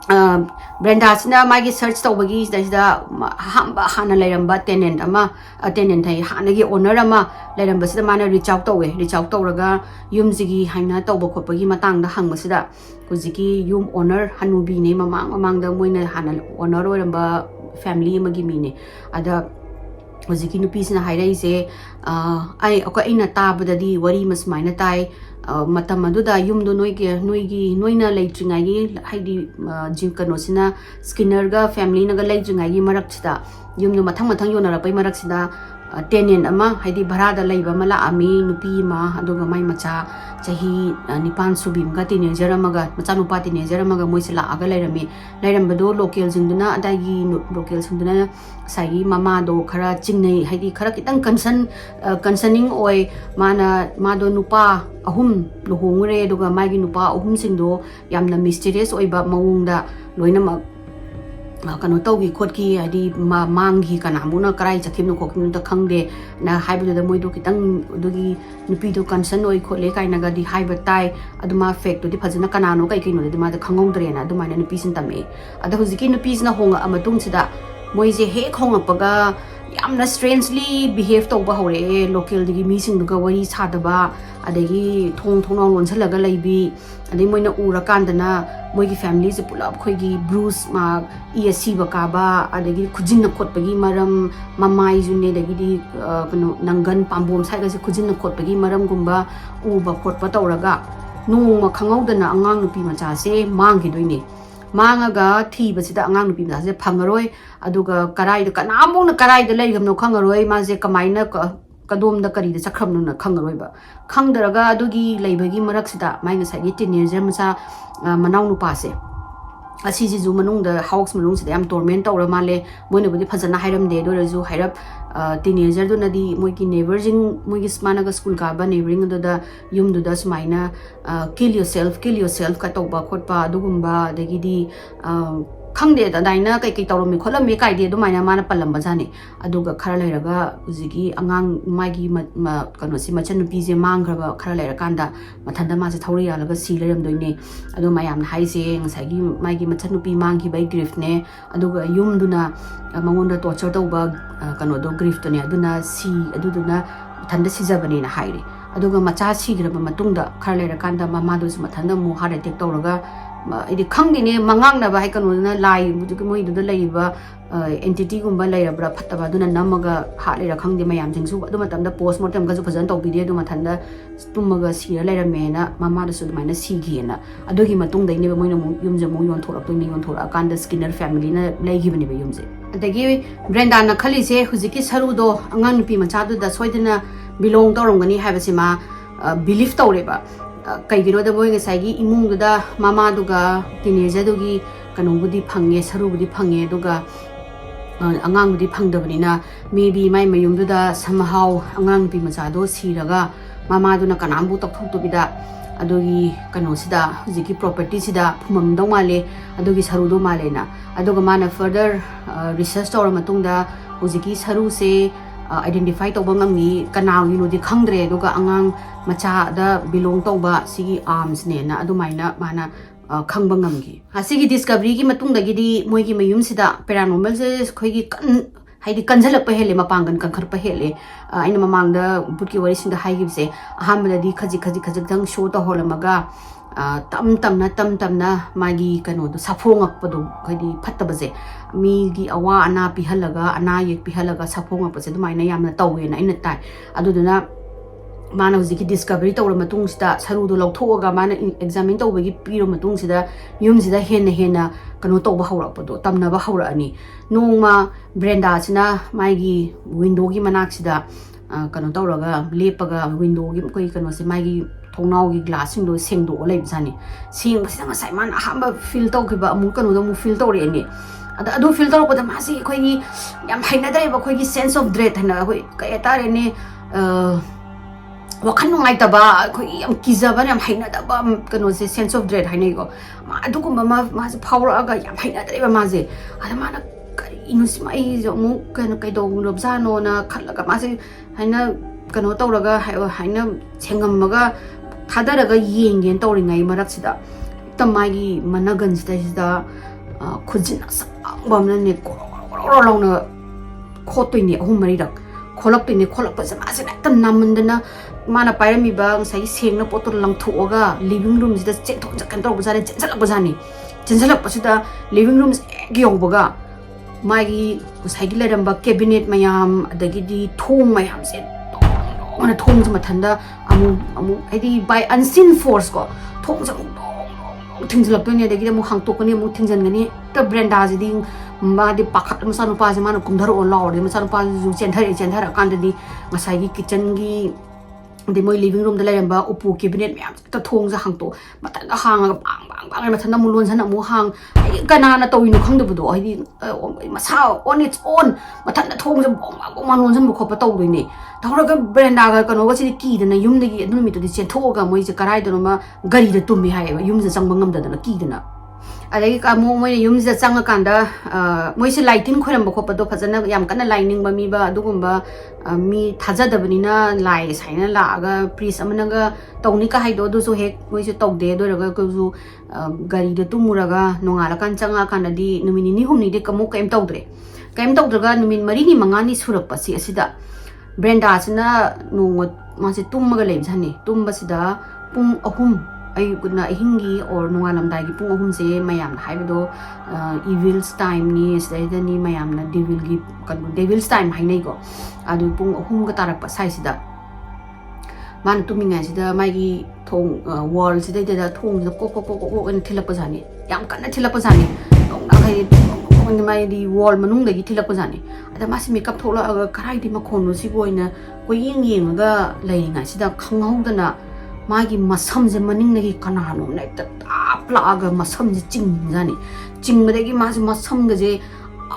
Brenda magi search tawbagi sida hamba hana lairamba tenant ama tenant hai hanagi owner ama lairamba sida mana reach out tawraga yum sigi haina tawba khopagi matang da hangmasida hujiki yum owner hanubi ne mamang da moina hana owner oiramba family amagi mine ada hujiki nupi sina hairaise ai aina tabadadi wari masmaina tai matam aduda yumdo noina leitringai haidi jinkano Skinner ga family naga leitringai maraksida yumdo mathang yonarapai maraksida tenant ama haidi bharada leiba mala ami nupi ma aduga mai macha chahi nipan subim ga teenager amaga macha nupa teenager amaga moisila aga leirambado local jingduna adagi local sinduna sai mama do khara chingnei haidi khara kitang concerning oi mado nupa ahum luhongre aduga magi nupa ahum singdo yamna mysterious oiba maungda loina kano tawgi khotki adi mangi kanamuna karai chakhimno khoknu ta khangde na haibu da moidu kitang dugi nupi do concern oi khole kaina ga di haiba tai aduma fact to di phajana kanano kai kino di ma da khangongdre na aduma na nupi sin tame ada huziki nupi na honga amatung sida moise he khonga paga yamna strangely behave tawba hore local digi mi sing duga wari sadaba adagi thong lon salaga laibi adai moina ura kandana moigi family se pulap khoigi bruise ma ESC bakaba adagi khujinna khotpagi maram mamai june dagi di kano nangan pambom saiga se khujinna khotpagi maram gumba uba khotpa tawraga nongma khangawdana angang nupi macha se manggi doine mangaga thibasida angang nupi macha se phangaroi aduga karai da kanamona karai da leigamno khangaroi ma je kamaina kadom da kari da chakramno na khangaroi ba khangdaraga adugi leibagi maraksida mai ngasai teenager macha manaw nupa se asiji ju manung da house manung sida yam torment tawra male moina budi phajana hairam de do reju hairap teenager do nadi moigi neighboring moigi smanaga school ka ba neighboring do da yum do da smaina kill yourself ka tawba khotpa dugumba dagi di khangde da daina kai tawrami kholam me kai de do maina mana palamba jani aduga khara leiraga uzigi angang magi kano si machan nupi je mangraba khara leira kanda mathanda ma se thawri yalaga si leram doine adu mayam haise ngasagi magi machan nupi mangi bai grief ne aduga yum duna mangonda torture tawba kano do grief to ne aduna si aduduna thanda sijabani na hairi aduga macha sigraba matungda khara leira kanda mama do mathanda mu heart attack tawraga idi khangdine mangang ba haikano na lai moi du laiba entity gumba lairabra phattaba duna namaga halera khangde mayam jingsu adu matamda postmortem ga ju phajan tawbide du mathanda tumaga sira lairamena mama da su maina sigina adugi matung daine moina yumje mo yon thorak to ni yon thorak kanda Skinner family na laigibani ba yumje adagi Brenda na khali se hujiki saru do angang nupi macha du da soidina belong tawrongani habasima belief tawreba kaigiro da boy ngasagi imung da mama duga teenager dugi kanobudi phange sarubudi phange duga angang budi phangdabanina maybe mai mayum da somehow angang pi macha do siraga mama duna kanambu takthok to bida adugi kano sida hujiki property sida phumam dong male adugi saru do male na aduga mana further research tawra matungda hujiki saru se identify tawba ngamni kanal you know di khangdre duga angang macha da belong tawba sigi arms ne na adumaina mana khangba ngamgi asigi discovery gi matungda gi di moigi mayum sida paranormal se khoigi haidi kanjalak pa hele mapangan kankhar pa hele aina mamangda butki wari sinda haigib se ahamda di khaji dang show ta holamaga tamna magi kano do safongak padu khadi phattaba je mi gi awa ana pihalaga ana yek pihalaga safongak pa se dumaina yamna tawwe na ina tai aduduna mana hujiki discovery tawra matung sida saru do lauthoga mana examine tawbagi piro matung sida yum sida hena kano tawba hawra padu tamna ba hawra ani nongma Brenda sina magi window gi manak sida kano tawraga lepaga window gi koi kano se magi thongnau gi glass sing do sengdo lei bjani sing basi nga sai man ahamba feel taw khiba amu kanu do mu feel taw re ni adu feel taw pada ma si khoi gi yam haina dai ba khoi gi sense of dread hana khoi ka eta re ni wakhan ngai ta ba khoi yam kiza ba yam haina da ba kanu se sense of dread haina go ma adu ko ma se power aga yam haina dai ba ma je ada mana inusi mai jo mu kanu kai do rob sa no na khallaga ma se haina kanu tawraga haina chengam maga 타다라가 이행겐 떠오링아이 마락시다 ꯍꯦꯛꯇ ꯃꯥꯒꯤ ꯃꯅꯒꯟꯁꯤꯗꯩꯁꯤꯗ ꯈꯨꯖꯤꯟ ꯑꯁꯥꯡꯕ ꯑꯃꯅꯅꯦ ꯀꯣꯔꯣ ꯂꯥꯎꯅ ꯈꯣꯠꯇꯣꯏꯅꯦ 3-4ꯔꯛ ꯈꯣꯠꯂꯛꯇꯣꯏꯅꯦ ꯈꯣꯠꯂꯛꯄꯁꯦ ꯃꯥꯁꯦ ꯍꯦꯛꯇ ꯅꯥꯃꯟꯗꯅ ꯃꯥꯅ ꯄꯥꯏꯔꯝꯃꯤꯕ ꯉꯁꯥꯏꯒꯤ ꯁꯦꯡꯅ ꯄꯣꯠꯇꯣ ꯂꯪꯊꯣꯛꯑꯒ ꯂꯤꯚꯤꯡ ꯔꯨꯝꯁꯤꯗ ꯆꯦꯟꯊꯣꯛ ꯆꯠꯀꯅ ꯇꯧꯕꯖꯥꯠꯅꯤ ꯆꯦꯟꯁꯤꯜꯂꯛꯄꯖꯥꯠꯅꯤ ꯆꯦꯟꯁꯤꯜꯂꯛꯄꯁꯤꯗ ꯂꯤꯚꯤꯡ ꯔꯨꯝꯁꯦ ꯍꯦꯛ ꯌꯧꯕꯒ ꯃꯥꯒꯤ ꯉꯁꯥꯏꯒꯤ ꯂꯩꯔꯝꯕ ꯀꯦꯕꯤꯅꯦꯠ ꯃꯌꯥꯝ ꯑꯗꯒꯤꯗꯤ ꯊꯣꯡ ꯃꯌꯥꯝꯁꯦ ꯗꯣꯡꯅ ꯊꯣꯡꯁꯦ ꯃꯊꯟꯗ ꯑꯃꯨꯛ ꯍꯥꯏꯗꯤ ꯕꯥꯏ ꯑꯟꯁꯤꯟ ꯐꯣꯔꯁ ꯀꯣ ꯊꯣꯡꯁꯦ ꯑꯃꯨꯛ ꯗꯣꯡ ꯊꯤꯡꯖꯤꯜꯂꯛꯇꯣꯏꯅꯤ ꯑꯗꯒꯤꯗꯤ ꯑꯃꯨꯛ ꯍꯥꯡꯇꯣꯛꯀꯅꯤ ꯑꯃꯨꯛ ꯊꯤꯡꯖꯤꯟꯒꯅꯤ ꯍꯦꯛꯇ ꯕ꯭ꯔꯦꯟꯗꯥꯁꯤꯗꯤ ꯃꯥꯗꯤ ꯄꯥꯈꯠ ꯃꯆꯥꯅꯨꯄꯥꯁꯦ ꯃꯥꯅ ꯀꯨꯝꯊꯔꯛꯑꯣ ꯂꯥꯎꯔꯗꯤ ꯃꯆꯥꯅꯨꯄꯥꯁꯤꯁꯨ ꯆꯦꯟꯊꯔꯛꯑꯀꯥꯟꯗꯗꯤ ꯉꯁꯥꯏꯒꯤ ꯀꯤꯆꯟꯒꯤ ꯑꯗꯩ ꯃꯣꯏ ꯂꯤꯚꯤꯡ ꯔꯨꯝꯗ ꯂꯩꯔꯝꯕ ꯎꯄꯨ ꯀꯦꯕꯤꯅꯦꯠ ꯃꯌꯥꯝꯁꯦ ꯍꯦꯛꯇ ꯊꯣꯡꯁꯦ ꯍꯥꯡꯇꯣꯛ ꯃꯊꯟꯇ ꯍꯥꯡꯉꯒ ꯄꯥꯡ ꯃꯊꯟꯇ ꯑꯃꯨꯛ ꯂꯣꯟꯁꯟ ꯑꯃꯨꯛ ꯍꯥꯡ ꯍꯥꯏꯗꯤ ꯀꯅꯥꯅ ꯇꯧꯔꯤꯅꯣ ꯈꯪꯗꯕꯗꯣ ꯍꯥꯏꯗꯤ ꯃꯁꯥ ꯑꯣꯟ ꯏꯠꯁ ꯑꯣꯟ ꯃꯊꯟꯇ ꯊꯣꯡꯁꯦ ꯕꯣꯡ ꯂꯣꯟꯁꯟꯕ ꯈꯣꯠꯄ ꯇꯧꯗꯣꯏꯅꯦ ꯇꯧꯔꯒ ꯕ꯭ꯔꯦꯟꯗꯥꯒ ꯀꯩꯅꯣꯒꯁꯤꯗꯤ ꯀꯤꯗꯅ ꯌꯨꯝꯗꯒꯤ ꯑꯗꯨ ꯅꯨꯃꯤꯠꯇꯨꯗꯤ ꯆꯦꯟꯊꯣꯛꯑꯒ ꯃꯣꯏꯁꯦ ꯀꯔꯥꯏꯗꯅꯣꯃ ꯒꯥꯔꯤꯗ ꯇꯨꯝꯃꯤ ꯍꯥꯏꯌꯦꯕ ꯌꯨꯝꯁꯦ ꯆꯪꯕ ꯉꯝꯗꯗꯅ ꯀꯤꯗꯅ ꯑꯗꯒꯤ ꯑꯃꯨꯛ ꯃꯣꯏꯅ ꯌꯨꯝꯁꯤꯗ ꯆꯪꯉꯀꯥꯟꯗ ꯃꯣꯏꯁꯦ ꯂꯥꯏ ꯇꯤꯟ ꯈꯣꯏꯔꯝꯕ ꯈꯣꯠꯄꯗꯣ ꯐꯖꯅ ꯌꯥꯝ ꯀꯟꯅ ꯂꯥꯏ ꯅꯤꯡꯕ ꯃꯤꯕ ꯑꯗꯨꯒꯨꯝꯕ ꯃꯤ ꯊꯥꯖꯗꯕꯅꯤꯅ ꯂꯥꯏ ꯁꯥꯏꯅ ꯂꯥꯛꯑꯒ ꯄ꯭ꯔꯤꯁ ꯑꯃꯅꯒ ꯇꯧꯅꯤꯀ ꯍꯥꯏꯗꯣ ꯑꯗꯨꯁꯨ ꯍꯦꯛ ꯃꯣꯏꯁꯨ ꯇꯧꯗꯦ ꯑꯗꯨ ꯑꯣꯏꯔꯒ ꯑꯩꯈꯣꯏꯁꯨ ꯒꯥꯔꯤꯗ ꯇꯨꯝꯃꯨꯔꯒ ꯅꯣꯡꯉꯥꯜꯂꯀꯥꯟ ꯆꯪꯉꯛꯑꯀꯥꯟꯗꯗꯤ ꯅꯨꯃꯤꯠ 2-3ꯗꯤ ꯑꯃꯨꯛ ꯀꯩꯝ ꯇꯧꯗ꯭ꯔꯦ ꯀꯩꯝ ꯇꯧꯗ꯭ꯔꯒ ꯅꯨꯃꯤꯠ 4-5ꯅꯤ ꯁꯨꯔꯛꯄꯁꯤ ꯑꯁꯤꯗ ꯕ꯭ꯔꯦꯟꯗꯥꯁꯤꯅ ꯅꯣꯡꯃ ꯃꯥꯁꯦ ꯇꯨꯝꯃꯒ ꯂꯩꯕꯖꯥꯠꯅꯤ ꯇꯨꯝꯕꯁꯤꯗ ꯄꯨꯡ 3 ꯑꯌꯨꯛꯅ ꯑꯍꯤꯡꯒꯤ ꯑꯣꯔ ꯅꯣꯡꯉꯥꯜꯂꯝꯗꯥꯏꯒꯤ ꯄꯨꯡ 3ꯁꯦ ꯃꯌꯥꯝꯅ ꯍꯥꯏꯕꯗꯣ ꯏꯚꯤꯜꯁ ꯇꯥꯏꯝꯅꯤ ꯁꯤꯗꯩꯗꯅꯤ ꯃꯌꯥꯝꯅ ꯗꯦꯚꯤꯜꯒꯤ ꯀꯩꯅꯣ ꯗꯦꯚꯤꯜꯁ ꯇꯥꯏꯝ ꯍꯥꯏꯅꯩꯀꯣ ꯑꯗꯨ ꯄꯨꯡ 3ꯒ ꯇꯥꯔꯛꯄ ꯁꯥꯏꯁꯤꯗ ꯃꯥꯅ ꯇꯨꯝꯃꯤꯉꯩꯁꯤꯗ ꯃꯥꯒꯤ ꯊꯣꯡ ꯋꯥꯜꯁꯤꯗꯩꯗ ꯊꯣꯡꯁꯤꯗ ꯀꯣꯛ ꯑꯣꯏꯅ ꯊꯤꯜꯂꯛꯄꯖꯥꯠꯅꯤ ꯌꯥꯝ ꯀꯟꯅ ꯊꯤꯜꯂꯛꯄꯖꯥꯠꯅꯤ ꯍꯥꯏꯗꯤ ꯃꯥꯒꯤ ꯋꯥꯜ ꯃꯅꯨꯡꯗꯒꯤ ꯊꯤꯜꯂꯛꯄꯖꯥꯠꯅꯤ ꯑꯗ ꯃꯥꯁꯤ ꯃꯦꯀꯞ ꯊꯣꯛꯂꯛꯑꯒ ꯀꯔꯥꯏꯗꯤ ꯃꯈꯣꯟꯅꯣ ꯁꯤꯕꯨ ꯑꯣꯏꯅ ꯌꯦꯡꯉꯒ ꯂꯩꯔꯤꯉꯩꯁꯤꯗ ꯈꯪꯍꯧꯗꯅ ꯃꯥꯒꯤ ꯃꯁꯝꯁꯦ ꯃꯅꯤꯡꯗꯒꯤ ꯀꯅꯥꯅꯣꯝꯅ ꯍꯦꯛꯇ ꯇꯥꯞ ꯂꯥꯛꯑꯒ ꯃꯁꯝꯁꯦ ꯆꯤꯡꯕꯖꯥꯠꯅꯤ ꯆꯤꯡꯕꯗꯒꯤ ꯃꯥꯁꯦ ꯃꯁꯝꯒꯁꯦ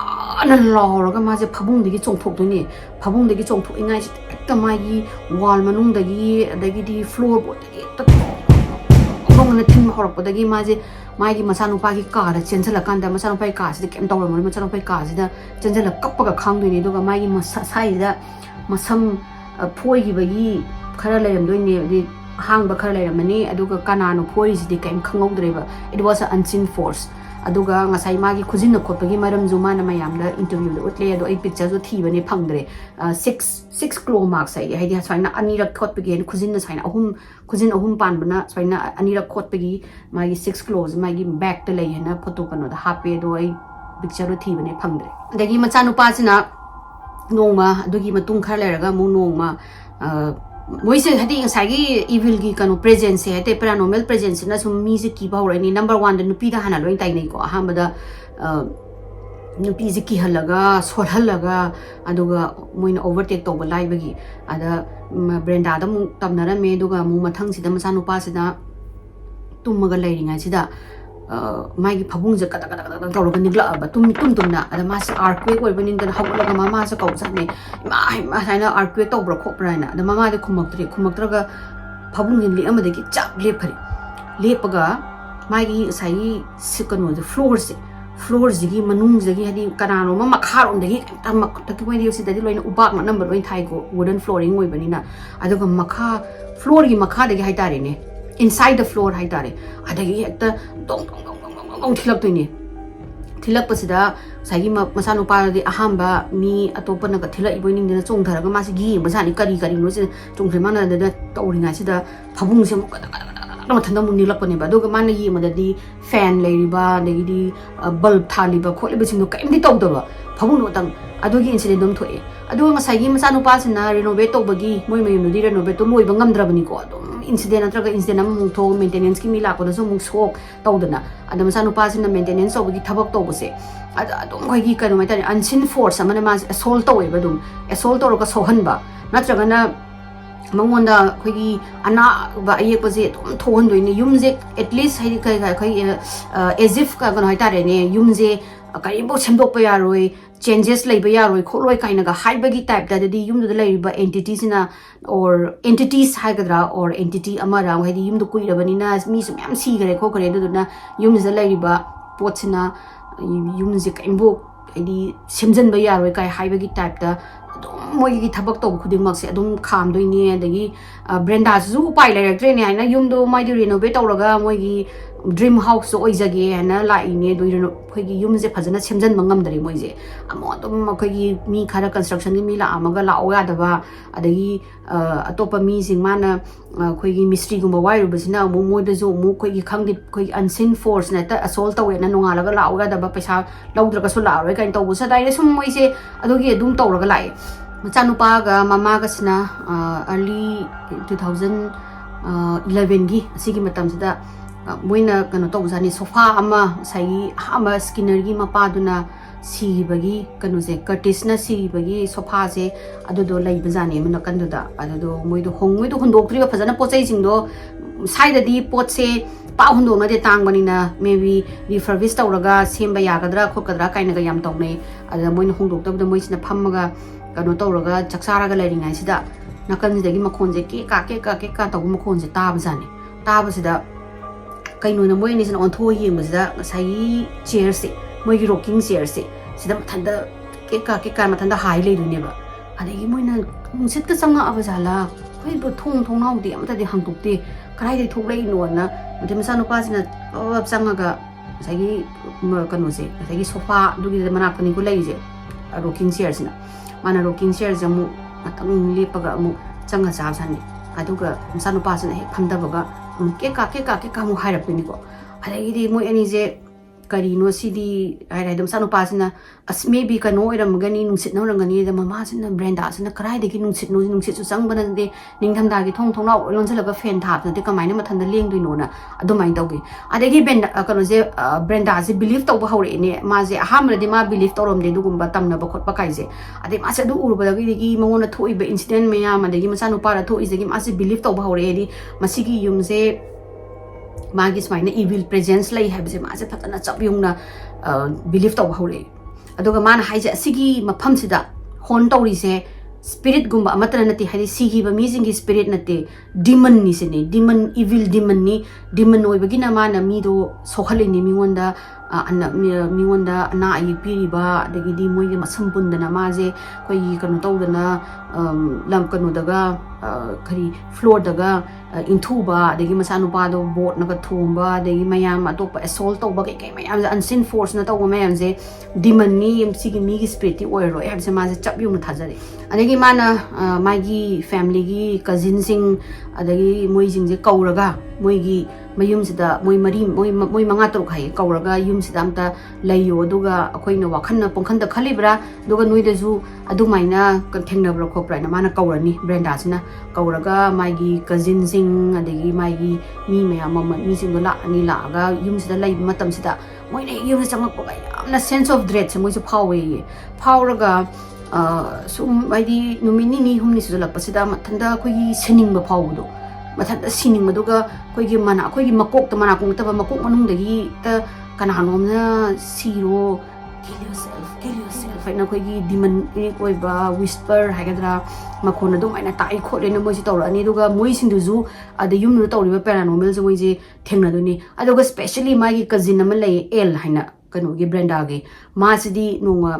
ꯑꯥꯅ ꯂꯥꯎꯔꯒ ꯃꯥꯁꯦ ꯐꯃꯨꯡꯗꯒꯤ ꯆꯣꯡꯊꯣꯛꯇꯣꯏꯅꯦ ꯐꯃꯨꯡꯗꯒꯤ ꯆꯣꯡꯊꯣꯛꯏꯉꯥꯏꯁꯤꯗ ꯍꯦꯛꯇ ꯃꯥꯒꯤ ꯋꯥꯜ ꯃꯅꯨꯡꯗꯒꯤ ꯑꯗꯒꯤꯗꯤ ꯐ꯭ꯂꯣꯔ ꯕꯣꯔꯗꯇꯒꯤ ꯍꯦꯛꯇ ꯊꯣꯡꯅ ꯊꯤꯟꯕ ꯍꯧꯔꯛꯄꯗꯒꯤ ꯃꯥꯁꯦ ꯃꯥꯒꯤ ꯃꯆꯥꯅꯨꯄꯥꯒꯤ ꯀꯥꯗ ꯆꯦꯟꯁꯤꯜꯂꯀꯥꯟꯗ ꯃꯆꯥꯅꯨꯄꯥꯒꯤ ꯀꯥꯁꯤꯗ ꯀꯩꯝ ꯇꯧꯔꯝꯃꯣꯏ ꯃꯆꯥꯅꯨꯄꯥꯒꯤ ꯀꯥꯁꯤꯗ ꯆꯦꯟꯁꯤꯜꯂ ꯀꯞꯄꯒ ꯈꯥꯡꯗꯣꯏꯅꯦ ꯑꯗꯨꯒ ꯃꯥꯒꯤ ꯁꯥꯏꯁꯤꯗ ꯃꯁꯝ ꯐꯣꯏꯈꯤꯕꯒꯤ ꯈꯔ ꯂꯩꯔꯝꯗꯣꯏꯅꯦ ꯑꯗꯩ ꯑꯍꯥꯡꯕ ꯈꯔ ꯂꯩꯔꯝꯃꯅꯤ ꯑꯗꯨꯒ ꯀꯅꯥꯅꯣ ꯐꯣꯏꯔꯤꯁꯤꯗꯤ ꯀꯩꯝ ꯈꯪꯍꯧꯗ꯭ꯔꯦꯕ ꯏꯠ ꯋꯥꯁ ꯑ ꯑꯟꯁꯤꯟ ꯐꯣꯔꯁ ꯑꯗꯨꯒ ꯉꯁꯥꯏ ꯃꯥꯒꯤ ꯈꯨꯖꯤꯟꯅ ꯈꯣꯠꯄꯒꯤ ꯃꯔꯝꯁꯨ ꯃꯥꯅ ꯃꯌꯥꯝꯗ ꯏꯟꯇꯔꯚ꯭ꯌꯨꯗ ꯎꯠꯂꯦ ꯑꯗꯣ ꯑꯩ ꯄꯤꯛꯆꯔꯁꯨ ꯊꯤꯕꯅꯦ ꯐꯪꯗ꯭ꯔꯦ 6 ꯀ꯭ꯂꯣ ꯃꯥꯔꯛꯁ ꯍꯥꯏꯗꯤ ꯍꯥꯏꯗꯤ ꯁꯨꯃꯥꯏꯅ 2ꯔꯛ ꯈꯣꯠꯄꯒꯤ ꯈꯨꯖꯤꯟꯅ ꯁꯨꯃꯥꯏꯅ ꯈꯨꯖꯤꯟ 3 ꯄꯥꯟꯕꯅ ꯁꯨꯃꯥꯏꯅ 2ꯔꯛ ꯈꯣꯠꯄꯒꯤ ꯃꯥꯒꯤ 6 ꯀ꯭ꯂꯣꯁ ꯃꯥꯒꯤ ꯕꯦꯛꯇ ꯂꯩ ꯍꯥꯏꯅ ꯐꯣꯇꯣ ꯀꯩꯅꯣꯗ ꯍꯥꯞꯄꯦ ꯑꯗꯣ ꯑꯩ ꯄꯤꯛꯆꯔꯗꯣ ꯊꯤꯕꯅꯦ ꯐꯪꯗ꯭ꯔꯦ ꯑꯗꯒꯤ ꯃꯆꯥꯅꯨꯄꯥꯁꯤꯅ ꯅꯣꯡꯃ ꯑꯗꯨꯒꯤ ꯃꯇꯨꯡ ꯈꯔ ꯂꯩꯔꯒ ꯑꯃꯨꯛ ꯅꯣꯡꯃ ꯃꯣꯏꯁꯦ ꯍꯥꯏꯗꯤ ꯉꯁꯥꯏꯒꯤ ꯏꯚꯤꯜꯒꯤ ꯀꯩꯅꯣ ꯄ꯭ꯔꯦꯖꯦꯟꯁꯁꯦ ꯍꯥꯏꯗꯤ ꯄꯦꯔꯥꯅꯣꯔꯃꯦꯜ ꯄ꯭ꯔꯦꯖꯦꯟꯁꯁꯤꯅ ꯁꯨꯝ ꯃꯤꯁꯦ ꯀꯤꯕ ꯍꯧꯔꯛꯏꯅꯤ ꯅꯝꯕꯔ 1ꯗ ꯅꯨꯄꯤꯗ ꯍꯥꯟꯅ ꯂꯣꯏ ꯇꯥꯏꯅꯩꯀꯣ ꯑꯍꯥꯟꯕꯗ ꯅꯨꯄꯤꯁꯦ ꯀꯤꯍꯜꯂꯒ ꯁꯣꯜꯍꯜꯂꯒ ꯑꯗꯨꯒ ꯃꯣꯏꯅ ꯑꯣꯚꯔꯇꯦꯛ ꯇꯧꯕ ꯂꯥꯏꯕꯒꯤ ꯑꯗ ꯕ꯭ꯔꯦꯟꯗꯥꯗ ꯑꯃꯨꯛ ꯇꯝꯅꯔꯝꯃꯦ ꯑꯗꯨꯒ ꯑꯃꯨꯛ ꯃꯊꯪꯁꯤꯗ ꯃꯆꯥꯅꯨꯄꯥꯁꯤꯗ ꯇꯨꯝꯃꯒ ꯂꯩꯔꯤꯉꯩꯁꯤꯗ ꯃꯥꯒꯤ ꯐꯕꯨꯡꯁꯦ ꯀꯗꯛ ꯇꯧꯔꯒ ꯅꯤꯛꯂꯛꯑꯕ ꯇꯨꯝꯅ ꯑꯗ ꯃꯥꯁꯦ ꯑꯥꯔꯠꯀ꯭ꯋꯦꯛ ꯑꯣꯏꯕꯅꯤꯅ ꯍꯧꯒꯠꯂꯒ ꯃꯃꯥꯁꯦ ꯀꯧꯖꯥꯠꯅꯤ ꯏꯃꯥ ꯁꯨꯃꯥꯏꯅ ꯑꯥꯔꯠꯀ꯭ꯋꯦꯛ ꯇꯧꯕ꯭ꯔꯥ ꯈꯣꯠꯄ꯭ꯔꯥ ꯍꯥꯏꯅ ꯑꯗ ꯃꯃꯥꯗꯤ ꯈꯨꯝꯃꯛꯇ꯭ꯔꯒ ꯐꯕꯨꯡꯁꯦ ꯂꯦꯛꯑꯝꯕꯗꯒꯤ ꯆꯞ ꯂꯦꯞꯈ꯭ꯔꯦ ꯂꯦꯞꯄꯒ ꯃꯥꯒꯤ ꯉꯁꯥꯏꯒꯤ ꯀꯩꯅꯣꯁꯦ ꯐ꯭ꯂꯣꯔꯁꯤꯒꯤ ꯃꯅꯨꯡꯁꯤꯗꯒꯤ ꯍꯥꯏꯗꯤ ꯀꯅꯥꯅꯣꯃ ꯃꯈꯥꯔꯣꯝꯗꯒꯤ ꯀꯩꯝꯇ ꯃꯣꯏꯗꯤ ꯁꯤꯗꯗꯤ ꯂꯣꯏꯅ ꯎꯄꯥꯛ ꯅꯝꯕ ꯂꯣꯏꯅ ꯊꯥꯏꯀꯣ ꯋꯨꯗꯟ ꯐ꯭ꯂꯣꯔꯤꯡ ꯑꯣꯏꯕꯅꯤꯅ ꯑꯗꯨꯒ ꯐ꯭ꯂꯣꯔꯒꯤ ꯃꯈꯥꯗꯒꯤ ꯍꯥꯏꯇꯥꯔꯦꯅꯦ inside the floor ꯍꯥꯏꯇꯥꯔꯦ ꯑꯗꯒꯤ ꯍꯦꯛꯇ ꯗꯣꯡ ꯊꯤꯜꯂꯛꯇꯣꯏꯅꯦ ꯊꯤꯜꯂꯛꯄꯁꯤꯗ ꯉꯁꯥꯏꯒꯤ ꯃꯆꯥꯅꯨꯄꯥꯗꯤ ꯑꯍꯥꯟꯕ ꯃꯤ ꯑꯇꯣꯞꯄꯅꯒ ꯊꯤꯜꯂꯛꯏꯕꯣꯏ ꯅꯤꯡꯗꯅ ꯆꯣꯡꯊꯔꯒ ꯃꯥꯁꯤ ꯌꯦꯡꯕꯖꯥꯠꯅꯤ ꯀꯔꯤꯅꯣ ꯁꯤꯗ ꯆꯣꯡꯊꯔ ꯃꯥꯅ ꯑꯗꯨꯗ ꯇꯧꯔꯤꯉꯩꯁꯤꯗ ꯐꯕꯨꯡꯁꯦ ꯑꯃꯨꯛ ꯃꯊꯟꯇ ꯑꯃꯨꯛ ꯅꯤꯛꯂꯛꯄꯅꯦꯕ ꯑꯗꯨꯒ ꯃꯥꯅ ꯌꯦꯡꯕꯗꯗꯤ ꯐꯦꯟ ꯂꯩꯔꯤꯕ ꯑꯗꯒꯤꯗꯤ ꯕꯜꯕ ꯊꯥꯜꯂꯤꯕ ꯈꯣꯠꯂꯤꯕꯁꯤꯡꯗꯣ ꯀꯔꯤꯝꯇ ꯇꯧꯗꯕ ꯐꯕꯨꯡꯗꯣ ꯈꯛꯇꯪ ꯑꯗꯨꯒꯤ ꯏꯟꯁꯤꯗꯦꯟ ꯑꯗꯨꯝ ꯊꯣꯛꯑꯦ ꯑꯗꯨꯒ ꯉꯁꯥꯏꯒꯤ ꯃꯆꯥꯅꯨꯄꯥꯁꯤꯅ ꯔꯤꯅꯣꯚꯦꯠ ꯇꯧꯕꯒꯤ ꯃꯣꯏ ꯃꯌꯨꯝꯗꯨꯗꯤ ꯔꯤꯅꯣꯚꯦꯠꯇꯣ ꯂꯣꯏꯕ ꯉꯝꯗ꯭ꯔꯕꯅꯤꯀꯣ ꯑꯗꯨꯝ incident ꯅꯠꯇ꯭ꯔꯒ incident ꯑꯃꯨꯛ ꯊꯣꯛ ꯃꯦꯟꯇꯦꯅꯦꯟꯁꯀꯤ ꯃꯤ ꯂꯥꯛꯄꯗꯁꯨ ꯑꯃꯨꯛ ꯁꯣꯛ ꯇꯧꯗꯅ ꯑꯗ ꯃꯆꯥꯅꯨꯄꯥꯁꯤꯅ ꯃꯦꯟꯇꯦꯅꯦꯟꯁ ꯇꯧꯕꯒꯤ ꯊꯕꯛ ꯇꯧꯕꯁꯦ ꯑꯗ ꯑꯗꯨꯝ ꯑꯩꯈꯣꯏꯒꯤ ꯀꯩꯅꯣ ꯍꯥꯏꯇꯥꯔꯦ ꯑꯟꯁꯤꯟ ꯐꯣꯔꯁ ꯑꯃꯅ ꯃꯥꯁꯦ ꯑꯦꯁꯣꯜ ꯇꯧꯋꯦꯕ ꯑꯗꯨꯝ ꯑꯦꯁꯣꯜ ꯇꯧꯔꯒ ꯁꯣꯛꯍꯟꯕ ꯅꯠꯇ꯭ꯔꯒꯅ ꯃꯉꯣꯟꯗ ꯑꯩꯈꯣꯏꯒꯤ ꯑꯅꯥꯕ ꯑꯌꯦꯛꯄꯁꯦ ꯑꯗꯨꯝ ꯊꯣꯛꯍꯟꯗꯣꯏꯅꯦ ꯌꯨꯝꯁꯦ ꯑꯦꯠꯂꯤꯁ ꯍꯥꯏꯗꯤ ꯑꯩꯈꯣꯏ ꯑꯦꯖꯤꯐ ꯀꯩꯅꯣ ꯍꯥꯏꯇꯥꯔꯦꯅꯦ ꯌꯨꯝꯁꯦ ꯀꯔꯤꯝꯐꯥꯎ ꯁꯦꯝꯗꯣꯛꯄ ꯌꯥꯔꯣꯏ ꯆꯦꯟꯖꯦꯁ ꯂꯩꯕ ꯌꯥꯔꯣꯏ ꯈꯣꯠꯂꯣꯏ ꯀꯥꯏꯅꯒ ꯍꯥꯏꯕꯒꯤ ꯇꯥꯏꯞꯇ ꯑꯗꯨꯗꯤ ꯌꯨꯝꯗꯨꯗ ꯂꯩꯔꯤꯕ ꯑꯦꯟꯇꯤꯇꯤꯁꯤꯅ ꯑꯣꯔ ꯑꯦꯟꯇꯤꯇꯤꯁ ꯍꯥꯏꯒꯗ꯭ꯔꯥ ꯑꯣꯔ ꯑꯦꯟꯇꯤꯇꯤ ꯑꯃꯔ ꯍꯥꯏꯗꯤ ꯌꯨꯝꯗꯣ ꯀꯨꯏꯔꯕꯅꯤꯅ ꯃꯤꯁꯨ ꯃꯌꯥꯝ ꯁꯤꯈ꯭ꯔꯦ ꯈꯣꯠꯈ꯭ꯔꯦ ꯑꯗꯨꯗꯨꯅ ꯌꯨꯝꯁꯤꯗ ꯂꯩꯔꯤꯕ ꯄꯣꯠꯁꯤꯅ ꯌꯨꯝꯁꯦ ꯀꯔꯤꯝꯐꯥꯎ ꯍꯥꯏꯗꯤ ꯁꯦꯝꯖꯤꯟꯕ ꯌꯥꯔꯣꯏ ꯀꯥꯏ ꯍꯥꯏꯕꯒꯤ ꯇꯥꯏꯞꯇ ꯑꯗꯨꯝ ꯃꯣꯏꯒꯤ ꯊꯕꯛ ꯇꯧꯕ ꯈꯨꯗꯤꯡꯃꯛꯁꯦ ꯑꯗꯨꯝ ꯈꯥꯝꯗꯣꯏꯅꯦ ꯑꯗꯒꯤ ꯕ꯭ꯔꯦꯟꯗꯥꯁꯤꯁꯨ ꯎꯄꯥꯏ ꯂꯩꯔꯛꯇ꯭ꯔꯦꯅꯦ ꯍꯥꯏꯅ ꯌꯨꯝꯗꯣ ꯃꯣꯏꯗꯤ ꯔꯤꯅꯣꯚꯦꯠ ꯇꯧꯔꯒ ꯃꯣꯏꯒꯤ ड्रीम हाउस ओइजगे हैना लाइने दुइरनो खैगी युमजे फजना सेमजन मंगमदरी मोइजे अमो तुम खैगी मी खरा कंस्ट्रक्शन की मी ला अमगा लाओ यादबा अदगी अतोप मी सिंग माना खैगी मिस्ट्री गुंबा वाइरुबसिना मो मोइदजो मो खैगी खंगदि खैगी अनसिन फोर्स नेता असोल्ट तवे ना नोंगालगा लाओ यादबा पैसा लौद्रगसु लाओ काइन तौबुसा दाइरे सुम मोइसे अदोगी अदुम तौरगा लाए मचानुपागा ममागसना अर्ली 2011 गी सिगी मतमसदा मोइना कनो तौजानी सोफा अमा साई अमा स्किनर गी मपादुना सिबगी कनो से कर्टिसना सिबगी सोफा से अदुदो लैबजानी मन कंदुदा अदुदो मोइदो होंगोइदो हुंदोक्त्रिबा फजना पोचै सिंगदो साइददी पोट से पा हुंदोना दे तांगबनिना मेबी रिफर्बिश तौरगा सेमबा यागदरा खोकदरा काइनगा याम तौनै अदा मोइना हुंदोक्तबदा मोइसिना फम्मगा कनो तौरगा चक्सारागा लैरिङाइसिदा नकनजिदगी मखोनजे के का तौग मखोनजे ताबजानी ताबसिदा कईनो मोइनिसन ऑन्थो येंबसिदा साई चेयर से मोइगी रॉकिंग चेयर से सिदा मथंदा के मथंदा हाई लेदुनेबा अदगी मोइना नुसित का संगा अबजाला खै बो थों नाउदे अमतदे हंगतुक्ते कराइदे थोक्लैनोना मते मसा नुपासिना अब संगागा साई कनो से साई सोफा दुगी मनाकनी को लैजे रॉकिंग चेयर सिना माना रॉकिंग चेयर जमु मतंग लेपगा मु चंगा चाबसानी अदुगा मसा नुपासिना हे फमदबगा के मु हाइरपनिको अदगी मोइ अनीजे करीनो सिदी हाइराइदम सानुपासिना अस मे बी कनो ओइरमगनी नुसित नौरंगनी द ममासिना ब्रेंडासिना कराइदगी नुसित सु चंगबनदे निंगथमदागी थोंना लोंजलगा फेन थापदे कमाइना मथंदा लेंगदुइनोना अदुमाइन तौगे अदगी कनोजे ब्रेंडासे बिलीव तौबा हौरेने माजे अहामरदे मा बिलीव तौरमदे दुगुंबा तमनबा खोटबा काइजे अदे मासे दु उरुबदगी मंगोना थोइबा इंसिडेंट मयाम अदगी मसानुपारा थोइजगी मासे बिलीव तौबा हौरेदी मसिगी युमसे मागी स्माइना इविल प्रेजेंस लई हैबसे मासे फतना चपयुंगना बिलीव तौबा हौरे अदुगा माना हाइजे असिगी मफमसिदा होन तौरिसे स्पिरिट गुंबा अमतन नति हाइदि सिगिबा मीजिंगी स्पिरिट नति डिमन नि सेने डिमन इविल डिमन ओइबगिना माना मीदो सोखलिनि मिवंदा मिवंदा अना आइ पिरिबा अदगिदि मोइगे मसम पुंदना माजे कोइ कनो तौदना लम कनो दगा खरी फ्लोर दगा इंथुबा अदगी मसानुपादो बोट नगा थोंबा अदगी मयाम अतोप असोल्ट तौबा के मयाम अनसिन फोर्स न तौबा मयाम जे डिमन नि सिगी मीगी स्पिरिट ओइरो हैबसे माजे चपयुंग थाजरे अदगी माना मागी फैमिली गी कजिन सिंग अदगी मोइजिंग जे कौरगा मोइगी मयुमसिदा मोइ मंगा तरुक हाय कौरगा युमसिदा अमता लैयो अदुगा अखोइना वाखन्ना पोंखन्दा खलिब्रा दुगा नुइदजु अदुमाइना थेंनब्रा खोप्राइना माना कौरनी ब्रेंडासिना कौरगा मागी कजिन सिंग अदगी मागी मी मयाम मी सिंगो लानी लागा युमसिदा लैब मतमसिदा मोइना युम चंगकपगा यामना सेंस ऑफ ड्रेड से मोइसु फावे फावरगा सुम हाइदि नुमिनि नि हुमनि सुजलपसिदा मथंदा खोगी सेनिंगबा फावदो मथंदा सिनिंगबदुगा खोगी मना खोगी मकोक मना कुंगतबा मकोक मनुंगदगी त कनानोमना सिरो kill yourself हाइना खोगी डिमन ओइबा विस्पर हाइगद्रा मखोन दो माइना ताइ खोलेना मोइसि तौरानी दुगा मोइसिंदुजु अद युमनु तौरिबा पैरानॉर्मल जो मोइजे थेंगनादुनी अदुगा स्पेशली मागी कजिन अमा लay एल हाइना कनोगी ब्रेंडागे मासिदी नोंगा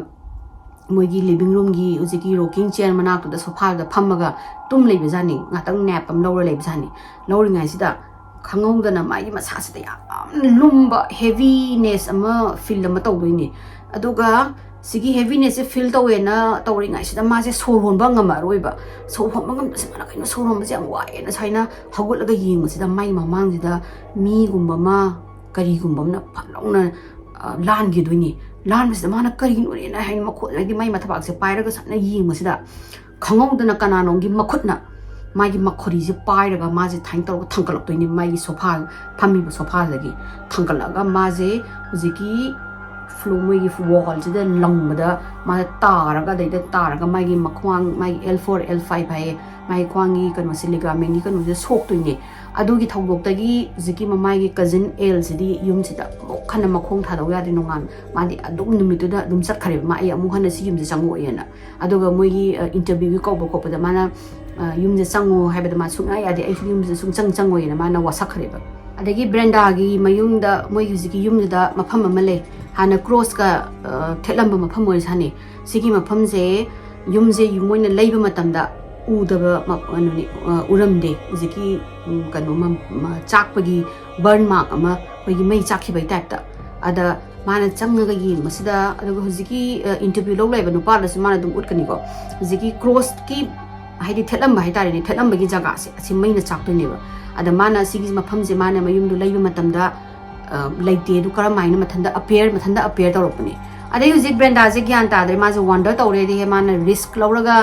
मोइगी लिविंग रूम गी उजिकी रॉकिंग चेयर मनाक्तुदा सोफादा फम्मगा तुम लेबजानी ngaतंग नैप अम लौर लेबजानी लौरिङाइसिदा खंगौदना मागी मसासिदा याम लुम्बा हेवीनेस अमा फील अमा तौदोइनी अदुगा सिगी हेवीनेस से फील तौवेना तौरिङाइसिदा मासे सोर होनबा ngamaroiba सोर होनबा ngमसे माना कइनो सोर होनबसे याम वायना साइना हगुलगा यिंगसिदा माइ ममांगसिदा मी गुम्बा मा करी गुम्बमना फलौना लानगी दुइनी लानबसिदा माना करिनो रेना हाइन मखोदगी माइ मथबाकसे पाइरगा सना यिंगसिदा खंगौदना कनानोंगी मखुतना मागी मखोरीजे पाइरगा माजे थाइन तौरगा थंकलक्तोइनी मागी सोफा फम्मीबा सोफादगी थंकलगा माजे उजिकी फ्लो मोइगी वॉलसिदा लंगबदा माजे तारगा मागी मख्वांग मागी L4 L5 हाय मागी ख्वांगी कनो लिगामेंगी कनो जे सोक्तोइनी अदुगी थौदोक्तगी जिकी ममागी कजिन एल सिदी युमसिदा खन मखोंग थादौ यादि नोंगान मादि अदुम नुमितुदा अदुम चटखरे मा आई अमु हन सि युमसे चंगोयना अदुगा मोइगी इंटरव्यू कोबो कोपदा माना युमसे चंगो हाइबदा मा सुंगा यादि आई युमसे सुंग चंगोयना माना वासखरेबा अदगी ब्रेंडागी मयुंगदा मोइगी जिकी युमदा मफम अमले हाना क्रॉस का थेलंबा मफम ओइसाने सिगी मफमसे युमजे युमोइना लैबा मतमदा udaba anoni uramde hujiki kano chakpagi burn mark ama hoigi mai chakhibai type ta ada mana changaga yeng masida aduga hujiki interview lo laiba nupa la mana dum utkani ko hujiki cross ki haidi thelamba haitare ni thelamba gi jaga se asi mai na chakto ne ba ada mana sigi mafam je mana mayum du laiba matamda laite du kara maina mathanda appear tawrapani adai hujik Brenda je gyan ta dre ma je wonder tawre de mana risk lawraga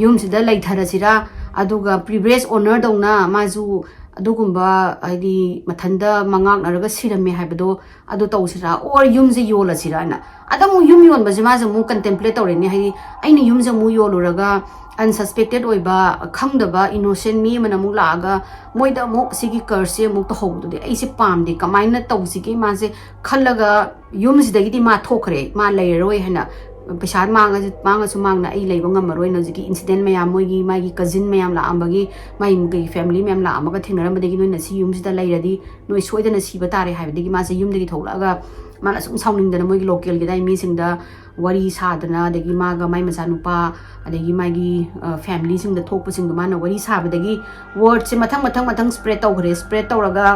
yum sida laithara sira aduga previous owner dongna maju adugumba haidi mathanda mangak naraga sirame haibado adu tawsira or yum je yola sira na adamu yum yon ba je ma je mu contemplate tawre ni haidi aina yum je mu yoluraga unsuspected oiba khangdaba innocent mi mana mu laga moida mo sigi curse mu to howdu de aise pam de kamaina tawsigi ma je khallaga yum sidagi di ma thokre ma leiroi hana पैसा मांगना आई लेब ngamaroy na jiki incident mayam moigi magi cousin mayam la ambagi mai mugi family mayam la amaga thingnarambadagi noi na si yum sida leiradi noi soidana siba tare haibadagi ma se yum dagi tholaga mana sum sauningdana moigi local gi dai mi singda wari sadana dagi maga mai macha nupa adagi magi family singda thokpa singda mana wari sabadagi word se mathang spread tawraga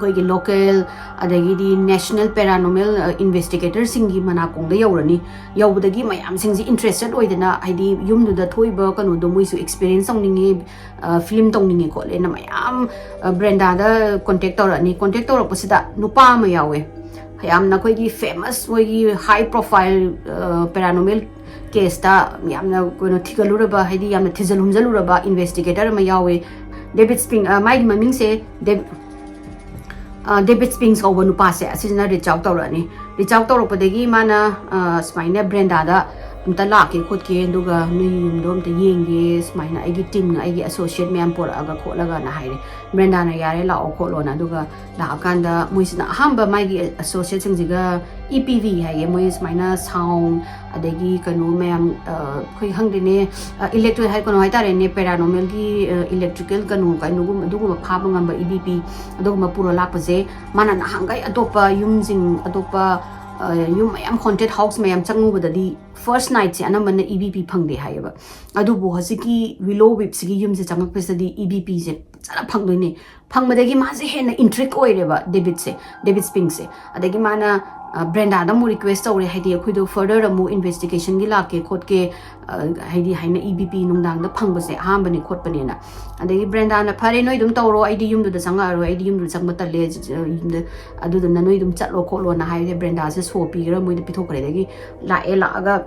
koigi local adagi di national paranormal investigator singi mana kongda yaurani yaubudagi mayam singji interested oidana haidi yumdu da thoiba kanu do muisu experience ongningi film tongningi ko le na mayam Brenda da contact torapasida nupa ma yawe hayam na koigi famous koigi high profile paranormal case ta yamna kono thigaluraba haidi yamna thijalunjaluraba investigator ma yawe David Spring mai maming se David Spings over Nupase, as is not reach out already. Reach out over the mana, Smina Brenda, the lucky could gain Duga, Num Dom, the Ying, Smina, I get team, I get associate man for Aga Kolaga Hide. Brenda Yarela or Colona Duga, La Akanda, Muisna Hamba, my associates in the EPV, I am with Mina sound, Adegi, Canoe, ma'am, Quick Hungry, electric Haikonoita and Paranormal, electrical Canoe, Duga, Pabang number EDP, Dogma Pura Lapaze, Manan Hangai, Adopa, using Adopa. You am haunted house may am changu with the first night se anamana EBP phangde haiba adu bo hasiki Willow Weep sigi yum se changak pesa di EBP se chara phangdoi ne phangmadagi ma se hena intrigue oireba David Spink se adagi mana Brenda da mu request tawre haidi akhuido further amu investigation gi lake khotke haidi haina EBP nungdang da phangba se hambani khotpani na adagi Brenda na phare noi dum tawro ID yum du da changa ro ID yum du changba ta le adu da noi dum chatlo kholo na haide Brenda se so pi gra moi da pithokre dagi la e la aga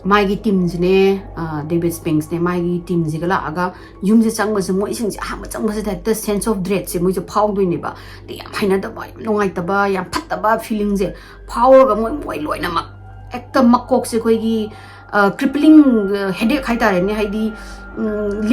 Maggie teams ne David Spinks ne Maggie teams gala aga yum je changba se moi sing ha ma changba se that sense of dread se moi je phau doi ne ba de yam haina da ba nongai ta ba yam phat ta ba feeling je phau ga moi loina ma ekta makok se khoi gi crippling headache khai tare ne haidi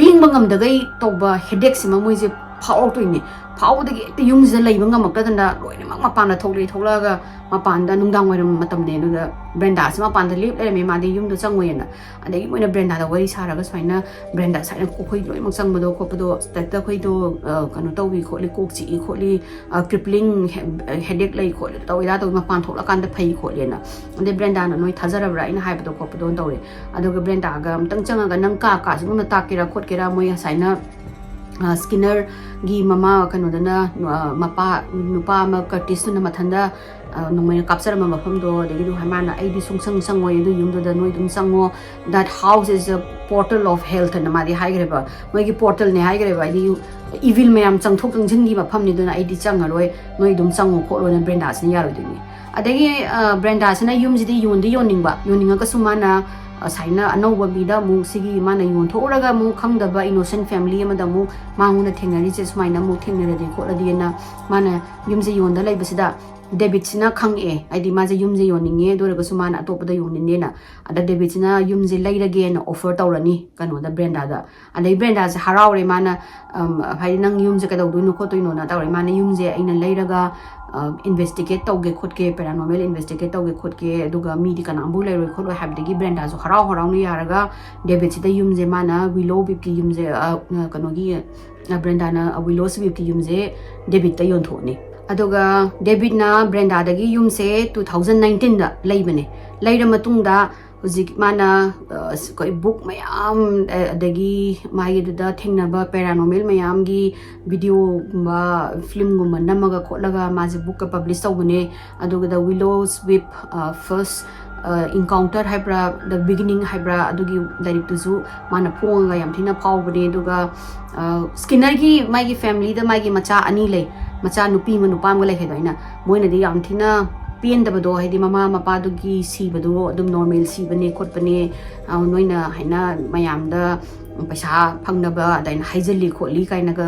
ling bangam da gai to ba headache se ma moi je phau doi ne phau da gi yum je lai bangam ma ta da loina ma pan da thokla ga Mapanda nungdang waram matam ne da Brenda sama panda lip le me ma de yum do changwe na adai moina Brenda da wari saraga swaina Brenda sa ko khoi loi mak chang bodo ko bodo ta khoi do kanu tawi kholi kok chi kholi crippling headache lai kholi tawi da to ma pan thokla kan da phai kholi na ade Brenda na noi thajara bra ina hai bodo ko bodo tawre adoga Brenda ga amtang changa ga nang ka sing na takira khot kera moi saina Skinner gi mama kanu dana mapa nupa ma Curtis na mathanda nungmay kapsar ma mafam do degi do hamana ai di sung sang way do yum do da noi dum sango that house is a portal of health na ma di hai greba moi gi portal ne hai greba di evil me am chang thok jing jing gi mafam ni do na ai di chang aroi noi dum sango ko lo na Brenda sin yaro di ni adegi Brenda sin na yum ji di yoninga ka sumana saina anoba bida mu sigi mana yon thoraga mu khangdaba innocent family ama da mu manguna thengnari je sumaina mu thengnare de ko ladi na mana yumje yon da laibasida David sina khang e aidi ma je yumje yoninge doraga sumana atop da yoninne na ada David sina yumje lairage na offer tawrani kano da Brenda da adai Brenda se harawre mana hai nang yumje ka dawdu no ko toino na tawre mana yumje aina lairaga investigate tawge khotke paranormal investigate tawge khotke duga mi di kana ambu lairoi kholo habdegi Brenda zo haraw ni yaraga David sida yumje mana Willow Weep ki yumje kano gi Brenda na Willows Weep ki yumje David ta yon thoni adoga David na Brenda dagi yumse 2019 da laibane laira matungda huzik mana koi book mayam adagi mai da thengnaba paranormal mayam gi video ma film gumba namaga khotlaga maji book ka publish tawbune aduga the Willows Weep first encounter haibra the beginning haibra adugi direct to mana ponga yam thina phawbane aduga Skinner gi mai gi family da mai gi macha ani lei macha nupi ma nupam ga lei hedaina moina di yam thina pen da bado haidi mama mapa du gi si bado adum normal si bane khot bane noina haina mayam da paisa phangna ba dain haijali kholi kaina ga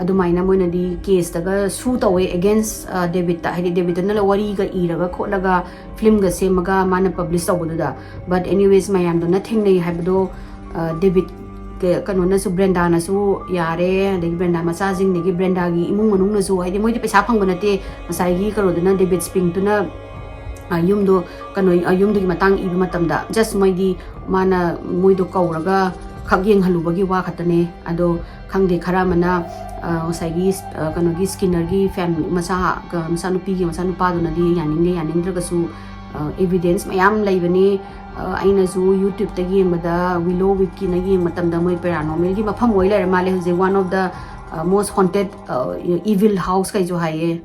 adumaina moina di case daga su tawe against David ta haidi David na la wari ga iraga kholaga film ga semaga mana publish tawbudu da but anyways mayam do nothing nei haibado David kano na su Brenda na su yare de Brenda macha jing de Brenda gi imung manung na su haidi moi de paisa phang banate masai gi karo na David spring tu na yum do kano yum do gi matang ibi matam da just moi di mana moi do kauraga khagyeng halubagi wa khatane ado khangde khara mana masai gi kano gi Skinner gi family macha macha nupi gi macha nupa do na di yaning draga su evidence mayam laibani aina zu YouTube ta gi mada Willow Weep ki na gi matam da moi paranormal gi mafam oi la male je one of the most haunted evil house kai jo haye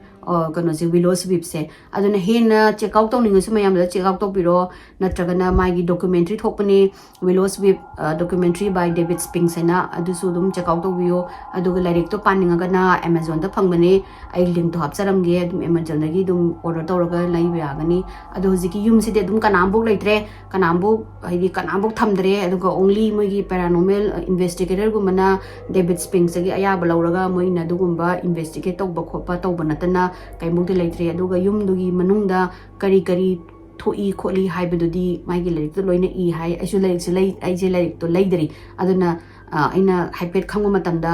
kano je Willows Weep se aduna hena check out tawning su mayam da check out to biro natragana mai gi documentary thokpani Willows Weep documentary by David Spink sena adu su dum check out to bio aduga direct to paninga na Amazon da phangbane ai link to hapcharam ge dum Amazon da gi dum order tawraga lai ba gani adu hojiki yum si de dum kanambok leitre kanambok haidi kanambok thamdre aduga only moi gi paranormal investigator gumana David Spink se gi aya balawraga moi na dugumba investigate tawba khopa tawba natana kaimuk de leitre aduga yum dugi manungda kari thoi kholi haibadudi maigi lerik to loina I hai aisu lerik se lei ai je lerik to leidari aduna aina haipet khangma matamda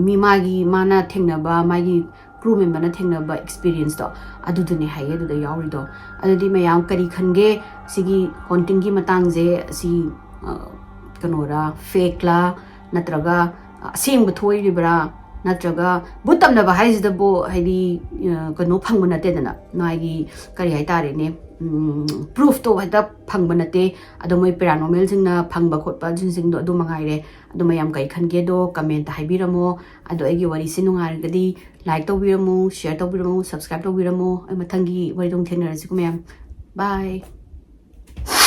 mi magi mana thengnaba magi crew member na thengnaba experience to adudune hai aduda yauri do adudi mayam kari khange sigi haunting gi matang je si kanora fake la natraga sing thoi ribra natraga butam na ba haizda bo haidi kano phangba nate dana nai kari hai tare ne proof to hada phangba nate ado moi paranormal jing na phangba khotpa jing do adu mangai re adu mayam kai khange do comment hai biramo ado agi wari sinungar gadi like to biramo share to biramo subscribe to biramo ai mathangi wari dong thengna rasi ko mayam bye